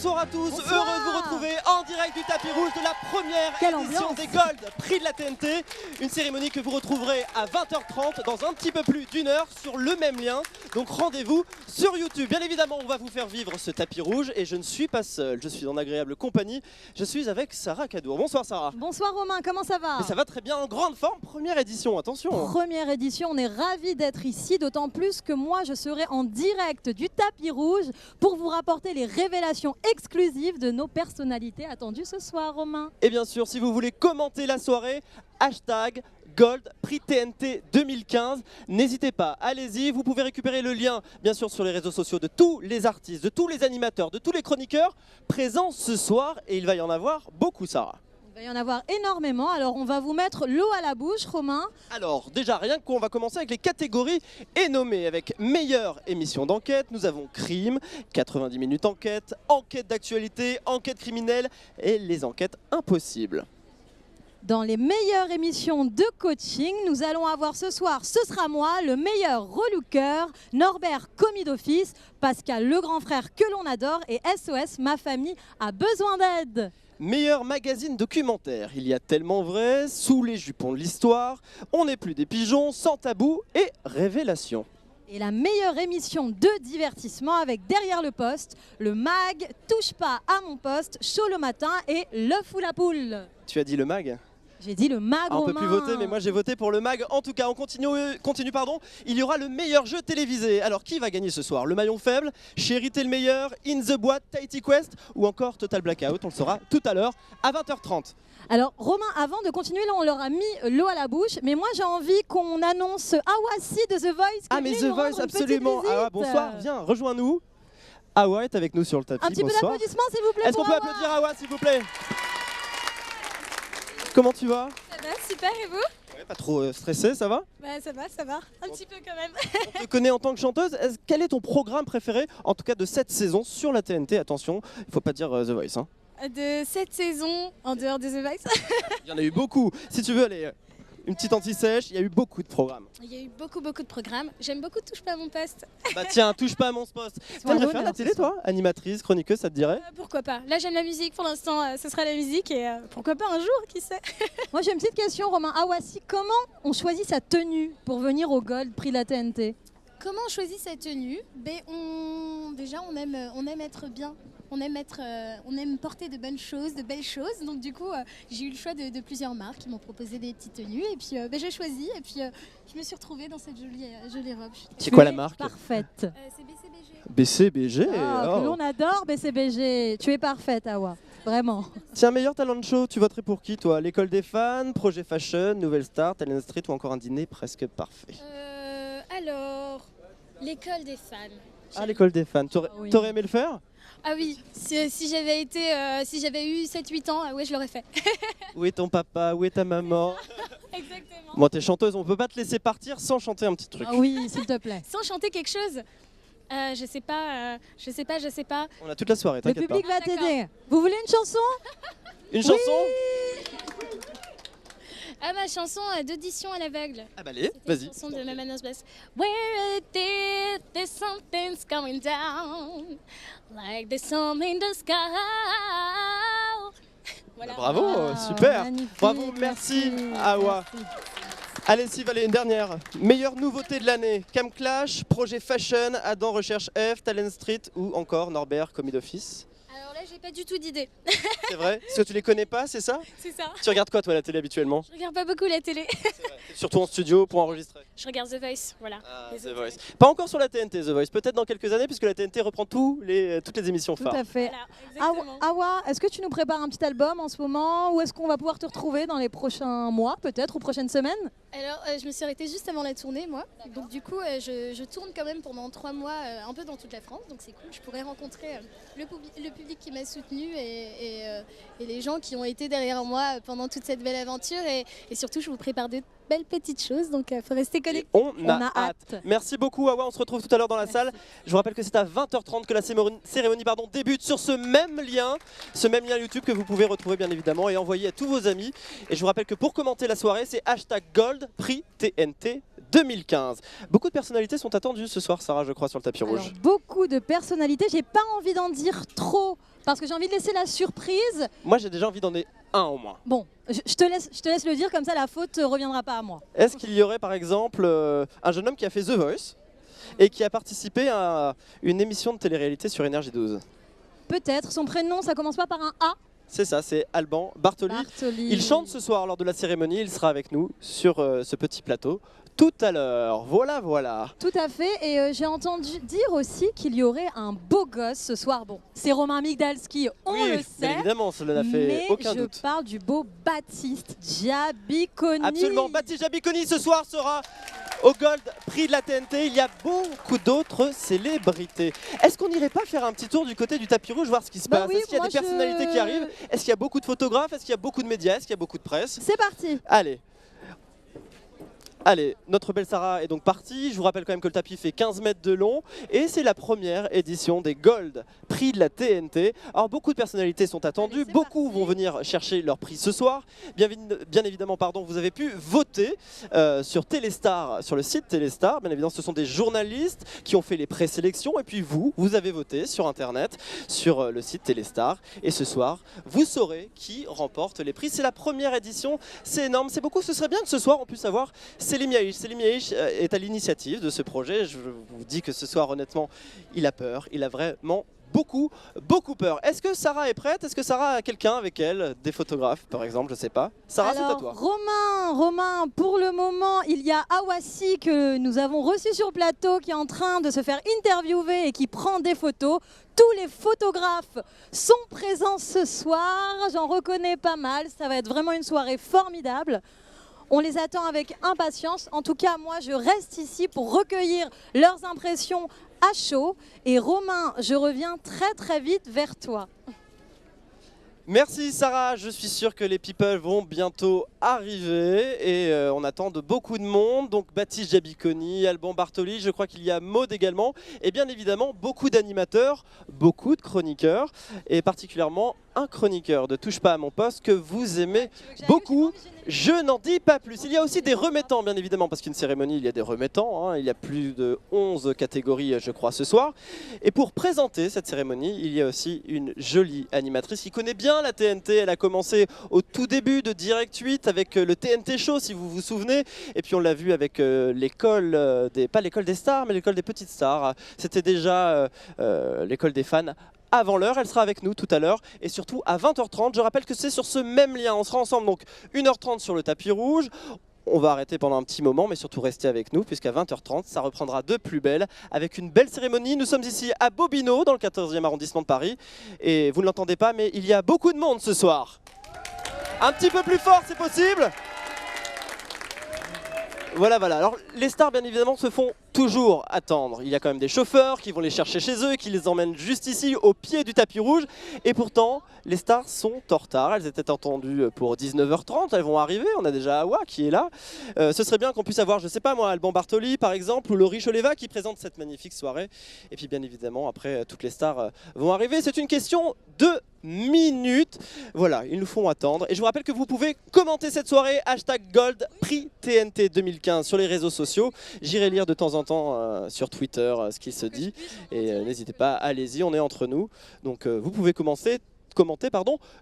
Bonsoir à tous, Bonsoir. heureux de vous retrouver en direct du tapis rouge de la première édition des Gold Prix de la TNT. Une cérémonie que vous retrouverez à 20h30 dans un petit peu plus d'une heure sur le même lien. Donc rendez-vous sur YouTube. Bien évidemment, on va vous faire vivre ce tapis rouge et je ne suis pas seul, je suis en agréable compagnie. Je suis avec Sarah Cadour. Bonsoir Sarah. Bonsoir Romain, comment ça va? Mais ça va très bien, en grande forme, première édition, attention. Première édition, on est ravis d'être ici, d'autant plus que moi je serai en direct du tapis rouge pour vous rapporter les révélations exclusives de nos personnalités attendues ce soir, Romain. Et bien sûr, si vous voulez commenter la soirée, hashtag Gold Prix TNT 2015. N'hésitez pas, allez-y, vous pouvez récupérer le lien bien sûr sur les réseaux sociaux de tous les artistes, de tous les animateurs, de tous les chroniqueurs présents ce soir et il va y en avoir beaucoup, Sarah. Il va y en avoir énormément, alors on va vous mettre l'eau à la bouche, Romain. Alors déjà rien qu'on va commencer avec les catégories et nommées avec meilleure émission d'enquête. Nous avons crime, 90 minutes enquête, enquête d'actualité, enquête criminelle et les enquêtes impossibles. Dans les meilleures émissions de coaching, nous allons avoir ce soir, ce sera moi, le meilleur relooker, Norbert commis d'office, Pascal le grand frère que l'on adore et SOS ma famille a besoin d'aide. Meilleur magazine documentaire, il y a tellement vrai, sous les jupons de l'histoire, on n'est plus des pigeons, sans tabou et révélation. Et la meilleure émission de divertissement avec Derrière le poste, le mag, touche pas à mon poste, chaud le matin et l'œuf ou la poule. Tu as dit le mag ? J'ai dit le mag, On peut Romain. plus voter, mais moi j'ai voté pour le mag. En tout cas, on continue pardon. Il y aura le meilleur jeu télévisé. Alors qui va gagner ce soir? Le maillon faible, Chéri t'es le meilleur, In the Boîte, Tighty Quest ou encore Total Blackout? On le saura tout à l'heure à 20h30. Alors Romain, avant de continuer, là on leur a mis l'eau à la bouche, mais moi j'ai envie qu'on annonce Awassi de The Voice. Ah mais The Voice, absolument. Ah, bonsoir, viens, rejoins-nous. Awa est avec nous sur le tapis. Un petit peu d'applaudissements s'il vous plaît. Est-ce qu'on peut applaudir Awa s'il vous plaît? Comment tu vas? Ça va, super, et vous? Ouais, pas trop stressé, ça va? Bah ça va, un petit peu quand même. On te connaît en tant que chanteuse. Quel est ton programme préféré, en tout cas de cette saison sur la TNT? Attention, il ne faut pas dire The Voice. Hein. De cette saison, en dehors de The Voice, Il y en a eu beaucoup. Si tu veux aller une petite anti-sèche, il y a eu beaucoup de programmes. il y a eu beaucoup de programmes. J'aime beaucoup Touche pas à mon poste. Bah tiens, touche pas à mon poste. T'aimerais faire la télé toi? Animatrice, chroniqueuse, ça te dirait? Pourquoi pas? Là j'aime la musique, pour l'instant ce sera la musique et pourquoi pas un jour, qui sait? Moi j'ai une petite question Romain. Awassi, comment on choisit sa tenue pour venir au Gold Prix de la TNT? Comment on choisit sa tenue? Déjà on aime être bien. On aime porter de bonnes choses, de belles choses. Donc du coup, j'ai eu le choix de plusieurs marques qui m'ont proposé des petites tenues. Et puis j'ai choisi. Et puis je me suis retrouvée dans cette jolie robe. C'est quoi la marque? Parfaite. C'est BCBG. BCBG. Que l'on adore BCBG. Tu es parfaite, Awa. Vraiment. Tiens, meilleur talent show, tu voterais pour qui toi? L'école des fans, Projet Fashion, Nouvelle Star, Talent Street ou encore un dîner presque parfait? Alors, l'école des fans. Ah, l'école des fans. Oui. T'aurais aimé le faire? Ah oui, si j'avais eu 7-8 ans, ouais, je l'aurais fait. Où est ton papa? Où est ta maman? Exactement. Moi, t'es chanteuse, on peut pas te laisser partir sans chanter un petit truc. Ah oui, s'il te plaît. Sans chanter quelque chose, je sais pas. On a toute la soirée, Le t'inquiète pas. public va t'aider. Vous voulez une chanson? Une chanson? Ah, ma chanson d'audition à l'aveugle. Ah bah allez, C'était une vas-y. chanson de Mama's Best. Where it is, there's something's coming down, like there's some in the sky. Voilà. Bravo, Ah, super. magnifique, Bravo, merci, Awa. merci. Allez, Steve, allez, une dernière. Meilleure nouveauté de l'année. Cam Clash, Projet Fashion, Adam Recherche F, Talent Street ou encore Norbert commis d'office. Alors là, j'ai pas du tout d'idée. C'est vrai? Parce que tu les connais pas, c'est ça? C'est ça. Tu regardes quoi toi à la télé habituellement? Je regarde pas beaucoup la télé. Surtout en studio pour enregistrer. Je regarde The Voice, voilà. Ah, Les The autres. Voice. Pas encore sur la TNT The Voice, peut-être dans quelques années puisque la TNT reprend toutes les émissions Tout phares. à fait. Voilà, exactement. Awa, est-ce que tu nous prépares un petit album en ce moment ou est-ce qu'on va pouvoir te retrouver dans les prochains mois peut-être ou prochaines semaines? Alors, je me suis arrêtée juste avant la tournée, moi. Donc, du coup, je tourne quand même pendant 3 mois, un peu dans toute la France. Donc, c'est cool. Je pourrais rencontrer le public qui m'a soutenue et les gens qui ont été derrière moi pendant toute cette belle aventure. Et surtout, je vous prépare de belles petites choses. Donc, il faut rester Et connecté. on a a hâte. hâte. Merci beaucoup Awa, on se retrouve tout à l'heure dans la salle. Je vous rappelle que c'est à 20h30 que la cérémonie débute sur ce même lien YouTube que vous pouvez retrouver bien évidemment et envoyer à tous vos amis. Et je vous rappelle que pour commenter la soirée, c'est hashtag Gold Prix TNT 2015. Beaucoup de personnalités sont attendues ce soir, Sarah, je crois, sur le tapis rouge. Alors, beaucoup de personnalités, j'ai pas envie d'en dire trop parce que j'ai envie de laisser la surprise. Moi, j'ai déjà envie d'en donner un au moins. Bon, je te laisse le dire, comme ça la faute ne reviendra pas à moi. Est-ce qu'il y aurait par exemple un jeune homme qui a fait The Voice et qui a participé à une émission de télé-réalité sur Énergie 12? Peut-être, son prénom ça commence pas par un A. C'est ça, c'est Alban Bartoli. Il chante ce soir lors de la cérémonie, il sera avec nous sur ce petit plateau tout à l'heure. Voilà, voilà. Tout à fait, et j'ai entendu dire aussi qu'il y aurait un beau gosse ce soir. Bon, c'est Romain Migdalski, on Oui, le bien sait. évidemment, cela n'a fait Mais aucun je doute. parle du beau Baptiste Giabiconi. Absolument, Baptiste Giabiconi ce soir sera au Gold Prix de la TNT. Il y a beaucoup d'autres célébrités. Est-ce qu'on n'irait pas faire un petit tour du côté du tapis rouge, voir ce qui se Bah passe? oui, Est-ce qu'il y a moi, des personnalités qui arrivent? Est-ce qu'il y a beaucoup de photographes? Est-ce qu'il y a beaucoup de médias? Est-ce qu'il y a beaucoup de presse? C'est parti. Allez. Allez, notre belle Sarah est donc partie. Je vous rappelle quand même que le tapis fait 15 mètres de long et c'est la première édition des Gold Prix de la TNT. Alors beaucoup de personnalités sont attendues, Allez, beaucoup parti. vont venir chercher leur prix ce soir. Bien évidemment, pardon, vous avez pu voter sur Téléstar, sur le site Téléstar. Bien évidemment, ce sont des journalistes qui ont fait les présélections et puis vous avez voté sur internet, sur le site Téléstar. Et ce soir, vous saurez qui remporte les prix. C'est la première édition, c'est énorme, c'est beaucoup. Ce serait bien que ce soir on puisse avoir Selim Yahish. Selim Yahish est à l'initiative de ce projet. Je vous dis que ce soir, honnêtement, il a peur. Il a vraiment beaucoup peur. Est-ce que Sarah est prête? Est-ce que Sarah a quelqu'un avec elle? Des photographes, par exemple, je sais pas. Sarah, c'est à toi. Romain, pour le moment, il y a Awassi que nous avons reçu sur plateau qui est en train de se faire interviewer et qui prend des photos. Tous les photographes sont présents ce soir. J'en reconnais pas mal. Ça va être vraiment une soirée formidable. On les attend avec impatience. En tout cas, moi, je reste ici pour recueillir leurs impressions à chaud. Et Romain, je reviens très vite vers toi. Merci Sarah, je suis sûr que les people vont bientôt arriver et on attend de beaucoup de monde. Donc Baptiste Giabiconi, Alban Bartoli, je crois qu'il y a Maud également et bien évidemment beaucoup d'animateurs, beaucoup de chroniqueurs et particulièrement un chroniqueur de Touche pas à mon poste que vous aimez beaucoup. Je n'en dis pas plus. Il y a aussi des remettants bien évidemment parce qu'une cérémonie il y a des remettants. Il y a plus de 11 catégories je crois ce soir. Et pour présenter cette cérémonie il y a aussi une jolie animatrice qui connaît bien la TNT. Elle a commencé au tout début de Direct 8 avec le TNT Show si vous vous souvenez. Et puis on l'a vu avec l'école pas l'école des stars mais l'école des petites stars. C'était déjà l'école des fans. Avant l'heure, elle sera avec nous tout à l'heure et surtout à 20h30. Je rappelle que c'est sur ce même lien, on sera ensemble donc 1h30 sur le tapis rouge. On va arrêter pendant un petit moment mais surtout rester avec nous puisqu'à 20h30 ça reprendra de plus belle avec une belle cérémonie. Nous sommes ici à Bobino dans le 14e arrondissement de Paris et vous ne l'entendez pas mais il y a beaucoup de monde ce soir. Un petit peu plus fort c'est possible. Voilà. Alors les stars bien évidemment se font toujours attendre. Il y a quand même des chauffeurs qui vont les chercher chez eux et qui les emmènent juste ici au pied du tapis rouge. Et pourtant, les stars sont en retard. Elles étaient attendues pour 19h30. Elles vont arriver. On a déjà Awa qui est là. Ce serait bien qu'on puisse avoir, je sais pas moi, Alban Bartoli par exemple ou Laurie Choleva qui présente cette magnifique soirée. Et puis bien évidemment, après, toutes les stars vont arriver. C'est une question de minutes. Voilà, ils nous font attendre. Et je vous rappelle que vous pouvez commenter cette soirée. #Gold Prix TNT 2015 sur les réseaux sociaux. J'irai lire de temps en temps sur Twitter ce qui se dit. Et n'hésitez pas, allez-y, on est entre nous. Donc vous pouvez commenter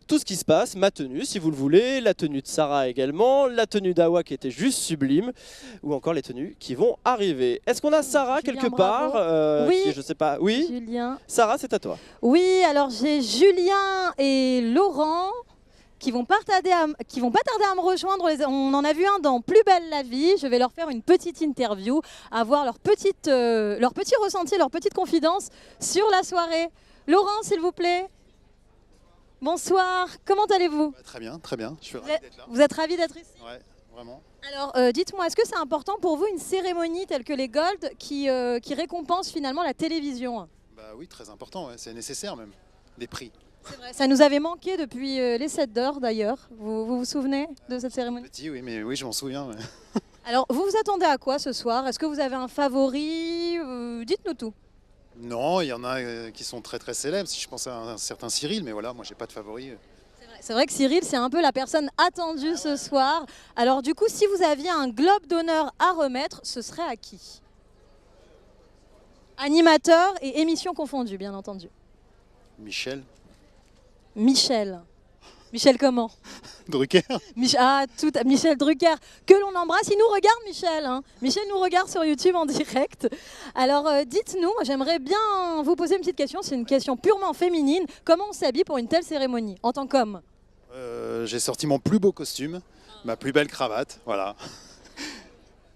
tout ce qui se passe, ma tenue si vous le voulez, la tenue de Sarah également, la tenue d'Awa qui était juste sublime, ou encore les tenues qui vont arriver. Est-ce qu'on a Sarah Julien, quelque part oui. Je sais pas. Oui. Julien. Sarah, c'est à toi. Oui, alors j'ai Julien et Laurent qui vont pas tarder à me rejoindre. On en a vu un dans Plus belle la vie. Je vais leur faire une petite interview, avoir leur petit ressenti, leur petite confidence sur la soirée. Laurent, s'il vous plaît. Bonsoir, comment allez-vous? Très bien, je suis ravi d'être là. Vous êtes ravi d'être ici? Ouais, vraiment. Alors dites-moi, est-ce que c'est important pour vous une cérémonie telle que les Gold qui récompense finalement la télévision? Bah oui, très important, ouais. C'est nécessaire même, des prix. C'est vrai, ça nous avait manqué depuis les 7 d'heure d'ailleurs. Vous vous souvenez de cette cérémonie? Petit, oui, mais oui, je m'en souviens. Ouais. Alors vous vous attendez à quoi ce soir? Est-ce que vous avez un favori? Dites-nous tout. Non, il y en a qui sont très célèbres, si je pense à un certain Cyril, mais voilà, moi j'ai pas de favori. C'est vrai. C'est vrai que Cyril, c'est un peu la personne attendue ce soir. Alors du coup, si vous aviez un globe d'honneur à remettre, ce serait à qui? Animateur et émission confondues, bien entendu. Michel Michel. Michel comment? Drucker. Michel Drucker, que l'on embrasse. Il nous regarde, Michel. Hein. Michel nous regarde sur YouTube en direct. Alors, dites-nous, j'aimerais bien vous poser une petite question. C'est une question purement féminine. Comment on s'habille pour une telle cérémonie, en tant qu'homme? J'ai sorti mon plus beau costume, ma plus belle cravate, voilà.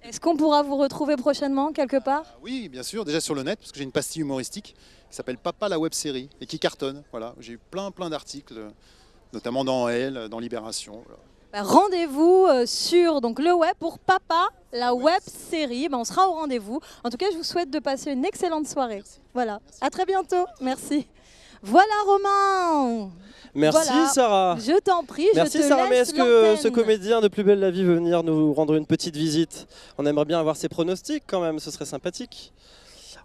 Est-ce qu'on pourra vous retrouver prochainement, quelque part? Oui, bien sûr, déjà sur le net, parce que j'ai une pastille humoristique qui s'appelle Papa la web série et qui cartonne, voilà. J'ai eu plein d'articles, notamment dans Elle, dans Libération. Voilà. Rendez-vous sur donc, le web pour Papa, la web série. On sera au rendez-vous. En tout cas, je vous souhaite de passer une excellente soirée. Merci. Voilà. À très bientôt. Merci. Voilà, Romain. Merci Voilà. Sarah. Je t'en prie, Merci je te Sarah, mais laisse est-ce que ce l'antenne. comédien de Plus belle la vie veut venir nous rendre une petite visite? On aimerait bien avoir ses pronostics quand même, ce serait sympathique.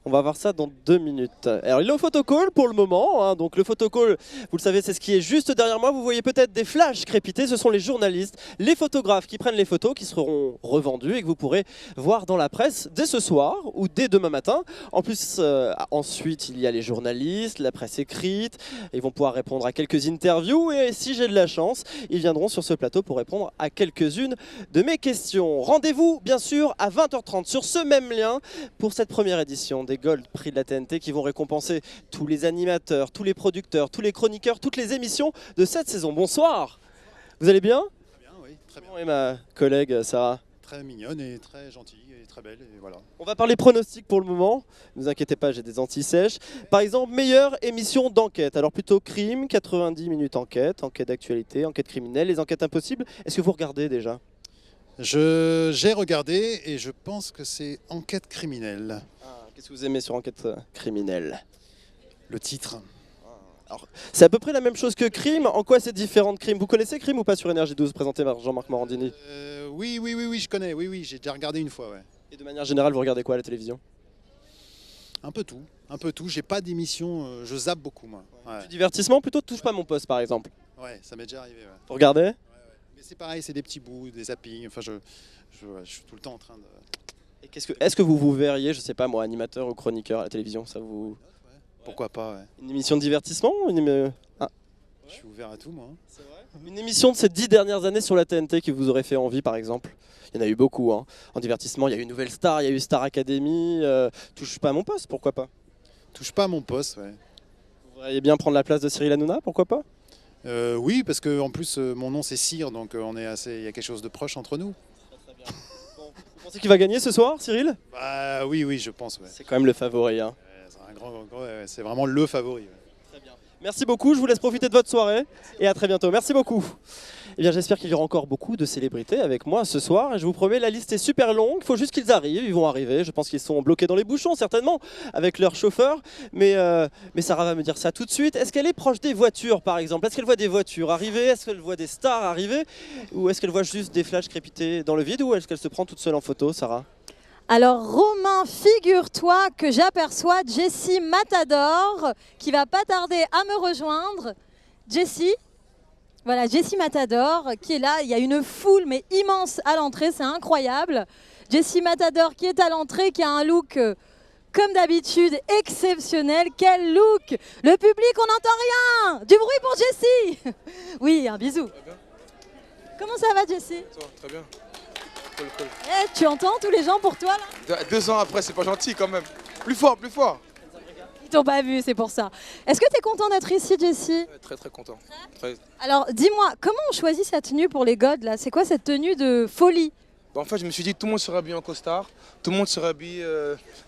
On va voir ça dans 2 minutes. Alors il est au photocall pour le moment, hein, donc le photocall, vous le savez, c'est ce qui est juste derrière moi. Vous voyez peut-être des flashs crépiter, ce sont les journalistes, les photographes qui prennent les photos, qui seront revendues et que vous pourrez voir dans la presse dès ce soir ou dès demain matin. En plus, ensuite, il y a les journalistes, la presse écrite, ils vont pouvoir répondre à quelques interviews et si j'ai de la chance, ils viendront sur ce plateau pour répondre à quelques-unes de mes questions. Rendez-vous, bien sûr, à 20h30 sur ce même lien pour cette première édition des Gold Prix de la TNT qui vont récompenser tous les animateurs, tous les producteurs, tous les chroniqueurs, toutes les émissions de cette saison. Bonsoir, vous allez bien? Très bien, oui, très bien. Et ma collègue Sarah? Très mignonne et très gentille et très belle, et voilà. On va parler pronostics pour le moment, ne vous inquiétez pas, j'ai des anti-sèches. Par exemple, meilleure émission d'enquête, alors plutôt crime, 90 minutes enquête, enquête d'actualité, enquête criminelle, les enquêtes impossibles. Est-ce que vous regardez déjà? J'ai regardé et je pense que c'est Enquête criminelle, Qu'est-ce que vous aimez sur enquête criminelle? le titre. C'est à peu près la même chose que crime, en quoi c'est différent de crime? Vous connaissez crime ou pas sur Énergie 12, présenté par Jean-Marc Morandini? Oui, je connais, oui, j'ai déjà regardé une fois, ouais. Et de manière générale, vous regardez quoi à la télévision? Un peu tout, j'ai pas d'émission, je zappe beaucoup moi. Ouais, Du divertissement, plutôt touche pas mon poste par exemple. ouais, ça m'est déjà arrivé, ouais. Vous regardez? Mais c'est pareil, c'est des petits bouts, des zappings, enfin je suis tout le temps en train de... Et est-ce que vous vous verriez, je sais pas moi, animateur ou chroniqueur à la télévision, ça vous... Pourquoi pas, ouais. Une émission de divertissement ou Je suis ouvert à tout moi. Une émission de ces 10 dernières années sur la TNT qui vous aurait fait envie par exemple? Il y en a eu beaucoup, hein. En divertissement, il y a eu Nouvelle Star, il y a eu Star Academy, touche pas à mon poste, pourquoi pas? Touche pas à mon poste, ouais. Vous voudriez bien prendre la place de Cyril Hanouna, pourquoi pas? Oui, parce que en plus mon nom c'est Cyr, donc il y a quelque chose de proche entre nous. Vous pensez qu'il va gagner ce soir, Cyril? Bah oui, je pense, ouais. C'est quand même le favori, hein. C'est un grand, ouais, c'est vraiment le favori. Ouais. Très bien. Merci beaucoup, je vous laisse profiter de votre soirée et à très bientôt. Merci beaucoup. Eh bien, j'espère qu'il y aura encore beaucoup de célébrités avec moi ce soir. Et je vous promets, la liste est super longue. Il faut juste qu'ils arrivent. Ils vont arriver. Je pense qu'ils sont bloqués dans les bouchons, certainement, avec leur chauffeur. Mais Sarah va me dire ça tout de suite. Est-ce qu'elle est proche des voitures, par exemple? Est-ce qu'elle voit des voitures arriver? Est-ce qu'elle voit des stars arriver? Ou est-ce qu'elle voit juste des flashs crépiter dans le vide? Ou est-ce qu'elle se prend toute seule en photo, Sarah? Alors Romain, figure-toi que j'aperçois Jessie Matador qui va pas tarder à me rejoindre. Jessie, voilà, Jessie Matador qui est là. Il y a une foule mais immense à l'entrée, c'est incroyable. Jessie Matador qui est à l'entrée, qui a un look comme d'habitude exceptionnel. Quel look! Le public, on n'entend rien. Du bruit pour Jessie. Oui, un bisou. Comment ça va, Jessie? Très bien. Cool. Eh, tu entends tous les gens pour toi là? 2 ans après, c'est pas gentil quand même. Plus fort. Ils t'ont pas vu, c'est pour ça. Est-ce que tu es content d'être ici, Jessie? Très content. Alors, dis-moi, comment on choisit sa tenue pour les godes là? C'est quoi cette tenue de folie? En fait, je me suis dit, tout le monde sera habillé en costard, tout le monde sera habillé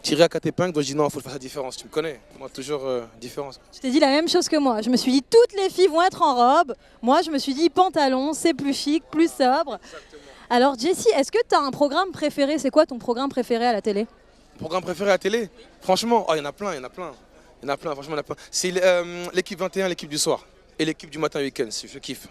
tiré à 4 épingles, donc je dis non, il faut faire la différence, tu me connais. Moi, toujours différence. Je t'ai dit la même chose que moi. Je me suis dit, toutes les filles vont être en robe. Moi, je me suis dit, pantalon, c'est plus chic, plus sobre. Exactement. Alors, Jessie, est-ce que tu as un programme préféré? C'est quoi ton programme préféré à la télé? Mon programme préféré à la télé? Franchement, il y en a plein. Franchement, il y en a plein. C'est l'équipe 21, l'équipe du soir, et l'équipe du matin week-end, je kiffe.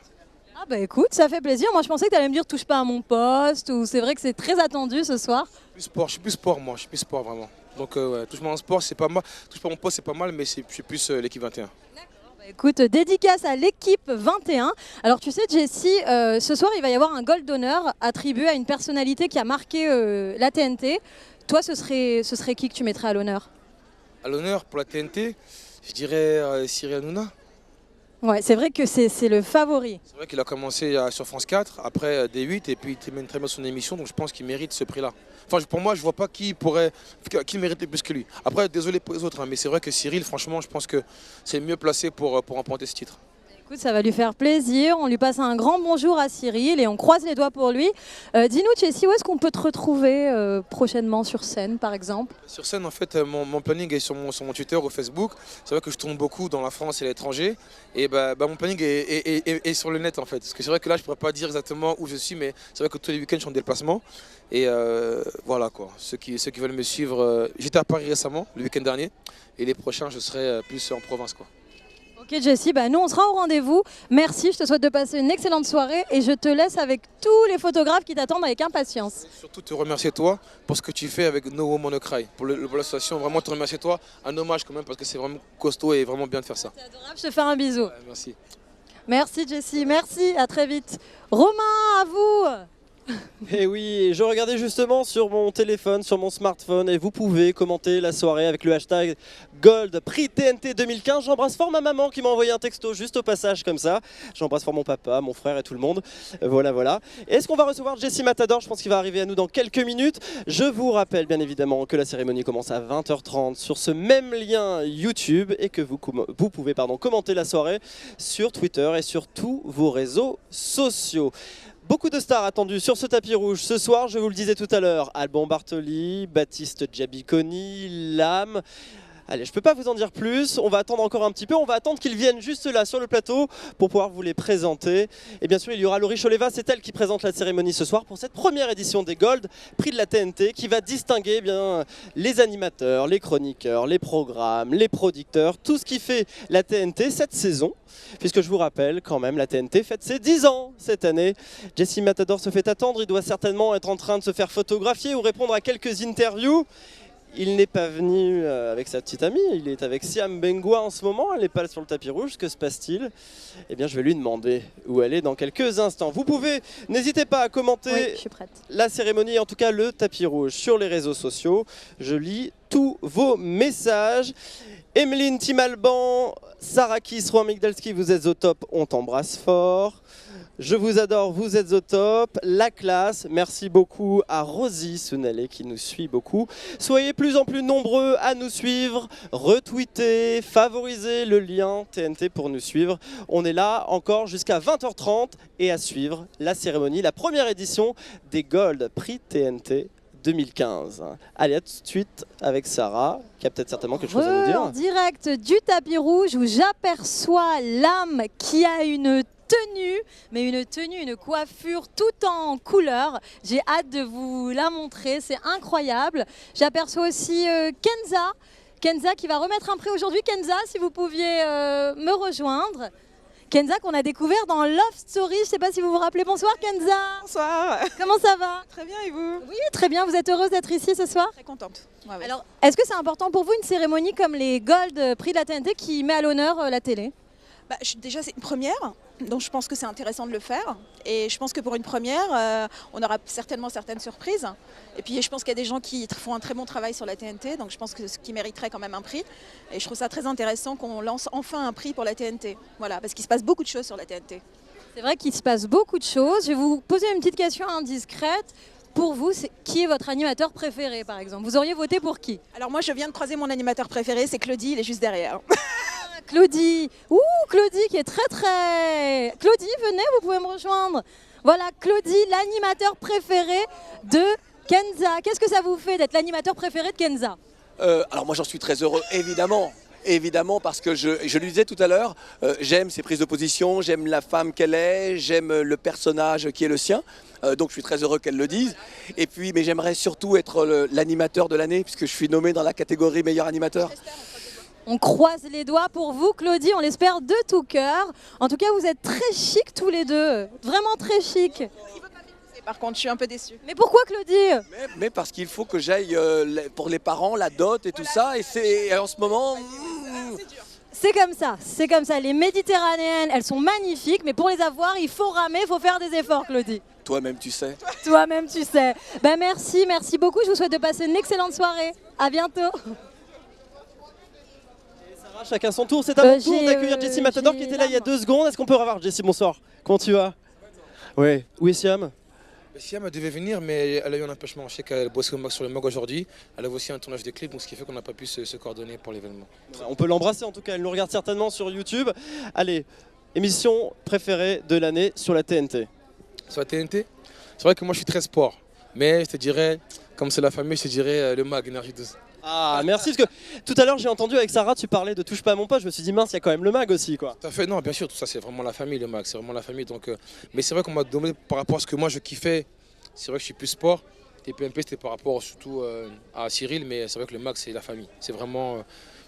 Ah bah écoute, ça fait plaisir. Moi, je pensais que tu allais me dire, touche pas à mon poste, ou c'est vrai que c'est très attendu ce soir. Je suis plus sport, moi, vraiment. Donc, ouais, touche pas à mon sport, c'est pas mal. Touche pas à mon poste, c'est pas mal, mais je suis plus l'équipe 21. D'accord, bah Écoute, dédicace à l'équipe 21. Alors tu sais Jessie, ce soir il va y avoir un gold d'honneur attribué à une personnalité qui a marqué la TNT. Toi ce serait qui que tu mettrais à l'honneur? À l'honneur pour la TNT, je dirais Cyril Hanouna. Ouais, c'est vrai que c'est le favori. C'est vrai qu'il a commencé sur France 4, après D8, et puis il mène très bien son émission, donc je pense qu'il mérite ce prix-là. Enfin, pour moi, je ne vois pas qui mérite plus que lui. Après, désolé pour les autres, hein, mais c'est vrai que Cyril, franchement, je pense que c'est le mieux placé pour remporter ce titre. Écoute, ça va lui faire plaisir. On lui passe un grand bonjour à Cyril et on croise les doigts pour lui. Dis-nous, Jessie, où est-ce qu'on peut te retrouver prochainement sur scène, par exemple? Sur scène, en fait, mon planning est sur mon Twitter ou Facebook. C'est vrai que je tourne beaucoup dans la France et l'étranger. Et mon planning est sur le net, en fait. Parce que c'est vrai que là, je ne pourrais pas dire exactement où je suis, mais c'est vrai que tous les week-ends, je suis en déplacement. Et voilà, quoi. Ceux qui veulent me suivre, j'étais à Paris récemment, le week-end dernier. Et les prochains, je serai plus en province, quoi. Ok Jessie, nous on sera au rendez-vous. Merci, je te souhaite de passer une excellente soirée et je te laisse avec tous les photographes qui t'attendent avec impatience. Surtout te remercier toi pour ce que tu fais avec No Woman No Cry. Pour l'association, vraiment te remercier toi. Un hommage quand même parce que c'est vraiment costaud et vraiment bien de faire ça. C'est adorable, je te fais un bisou. Ouais, merci. Merci Jessie, merci, à très vite. Romain, à vous. Et oui, je regardais justement sur mon téléphone, sur mon smartphone, et vous pouvez commenter la soirée avec le hashtag Gold Prix TNT 2015. J'embrasse fort ma maman qui m'a envoyé un texto juste au passage comme ça. J'embrasse fort mon papa, mon frère et tout le monde. Voilà. Est-ce qu'on va recevoir Jessie Matador? Je pense qu'il va arriver à nous dans quelques minutes. Je vous rappelle bien évidemment que la cérémonie commence à 20h30 sur ce même lien YouTube et que vous pouvez commenter la soirée sur Twitter et sur tous vos réseaux sociaux. Beaucoup de stars attendues sur ce tapis rouge ce soir, je vous le disais tout à l'heure, Alban Bartoli, Baptiste Djabikoni, Lame. Allez, je ne peux pas vous en dire plus, on va attendre encore un petit peu, on va attendre qu'ils viennent juste là sur le plateau pour pouvoir vous les présenter. Et bien sûr, il y aura Laurie Choleva, c'est elle qui présente la cérémonie ce soir pour cette première édition des Gold, prix de la TNT, qui va distinguer les animateurs, les chroniqueurs, les programmes, les producteurs, tout ce qui fait la TNT cette saison. Puisque je vous rappelle quand même, la TNT fête ses 10 ans cette année. Jessie Matador se fait attendre, il doit certainement être en train de se faire photographier ou répondre à quelques interviews. Il n'est pas venu avec sa petite amie, il est avec Siam Bengua en ce moment, elle n'est pas sur le tapis rouge, que se passe-t-il? Eh bien je vais lui demander où elle est dans quelques instants. Vous pouvez, n'hésitez pas à commenter la cérémonie, en tout cas le tapis rouge sur les réseaux sociaux. Je lis tous vos messages. Emeline Timalban, Sarah Kiss, Roy Migdalski, vous êtes au top, on t'embrasse fort. Je vous adore, vous êtes au top. La classe, merci beaucoup à Rosie Sunalé qui nous suit beaucoup. Soyez plus en plus nombreux à nous suivre, retweetez, favorisez le lien TNT pour nous suivre. On est là encore jusqu'à 20h30 et à suivre la cérémonie, la première édition des Gold Prix TNT 2015. Allez, à tout de suite avec Sarah, qui a peut-être certainement quelque chose à nous dire. En direct du tapis rouge où j'aperçois Lame qui a une une coiffure tout en couleur. J'ai hâte de vous la montrer, c'est incroyable. J'aperçois aussi Kenza qui va remettre un prix aujourd'hui. Kenza, si vous pouviez me rejoindre. Kenza qu'on a découvert dans Love Story, je ne sais pas si vous vous rappelez. Bonsoir Kenza. Bonsoir. Comment ça va? Très bien, et vous? Oui, très bien. Vous êtes heureuse d'être ici ce soir? Très contente. Ouais. Alors, est-ce que c'est important pour vous une cérémonie comme les Gold Prix de la TNT qui met à l'honneur la télé? Déjà, c'est une première, donc je pense que c'est intéressant de le faire. Et je pense que pour une première, on aura certainement certaines surprises. Et puis je pense qu'il y a des gens qui font un très bon travail sur la TNT, donc je pense que ce qui mériterait quand même un prix. Et je trouve ça très intéressant qu'on lance enfin un prix pour la TNT. Voilà, parce qu'il se passe beaucoup de choses sur la TNT. C'est vrai qu'il se passe beaucoup de choses. Je vais vous poser une petite question indiscrète. Pour vous, qui est votre animateur préféré, par exemple? Vous auriez voté pour qui? Alors moi, je viens de croiser mon animateur préféré, c'est Claudie, il est juste derrière. Claudie, Claudie qui est très... Claudie, venez, vous pouvez me rejoindre. Voilà, Claudie, l'animateur préféré de Kenza. Qu'est-ce que ça vous fait d'être l'animateur préféré de Kenza? Alors moi j'en suis très heureux, évidemment parce que je lui disais tout à l'heure, j'aime ses prises de position, j'aime la femme qu'elle est, j'aime le personnage qui est le sien. Donc je suis très heureux qu'elle le dise. Et puis, mais j'aimerais surtout être l'animateur de l'année puisque je suis nommé dans la catégorie meilleur animateur. On croise les doigts pour vous, Claudie, on l'espère de tout cœur. En tout cas, vous êtes très chic tous les deux, vraiment très chic. Par contre, je suis un peu déçue. Mais pourquoi, Claudie? Mais parce qu'il faut que j'aille pour les parents, la dot et tout ça. Et en ce moment... C'est comme ça, c'est comme ça. Les méditerranéennes, elles sont magnifiques, mais pour les avoir, il faut ramer, il faut faire des efforts, Claudie. Toi-même, tu sais. Toi-même, tu sais. Ben merci beaucoup. Je vous souhaite de passer une excellente soirée. À bientôt. Sarah, chacun son tour. C'est à mon tour j'ai, d'accueillir Jessie Matador qui était là il y a 2 secondes. Est-ce qu'on peut revoir Jessie? Bonsoir. Comment tu vas? Oui. Où est Siam? Siam, elle devait venir, mais elle a eu un empêchement. Je sais qu'elle bosse sur le MOG aujourd'hui. Elle a aussi un tournage de clip, donc ce qui fait qu'on n'a pas pu se coordonner pour l'événement. On peut l'embrasser en tout cas. Elle nous regarde certainement sur YouTube. Allez, émission préférée de l'année sur la TNT. Sur la TNT, c'est vrai que moi je suis très sport, mais je te dirais, comme c'est la famille, je te dirais le MAG, Énergie 12. Ah merci, parce que tout à l'heure j'ai entendu avec Sarah, tu parlais de Touche pas à mon poste, je me suis dit mince, il y a quand même le MAG aussi quoi. Tout à fait, non bien sûr, tout ça c'est vraiment la famille, le MAG, c'est vraiment la famille. Donc, mais c'est vrai qu'on m'a donné par rapport à ce que moi je kiffais, c'est vrai que je suis plus sport, et PMP c'était par rapport surtout à Cyril, mais c'est vrai que le MAG c'est la famille, c'est vraiment...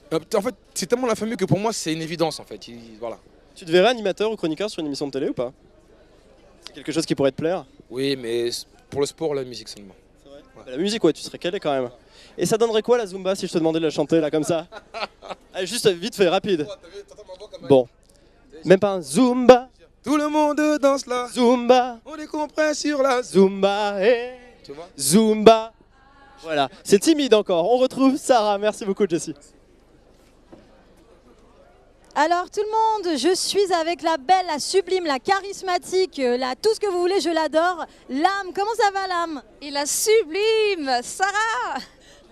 en fait c'est tellement la famille que pour moi c'est une évidence en fait, voilà. Tu te verrais animateur ou chroniqueur sur une émission de télé ou pas? C'est quelque chose qui pourrait te plaire? Oui, mais pour le sport, la musique seulement. C'est vrai. Ouais. La musique, ouais, tu serais calé quand même. Et ça donnerait quoi la Zumba si je te demandais de la chanter là comme ça? Allez, juste vite fait, rapide. Bon. Même pas un Zumba. Tout le monde danse là. Zumba. On est compris sur la Zumba. Hey. Tu vois? Zumba. Voilà. C'est timide encore. On retrouve Sarah. Merci beaucoup, Jessie. Alors tout le monde, je suis avec la belle, la sublime, la charismatique, tout ce que vous voulez, je l'adore. Lame, comment ça va Lame? Et la sublime Sarah.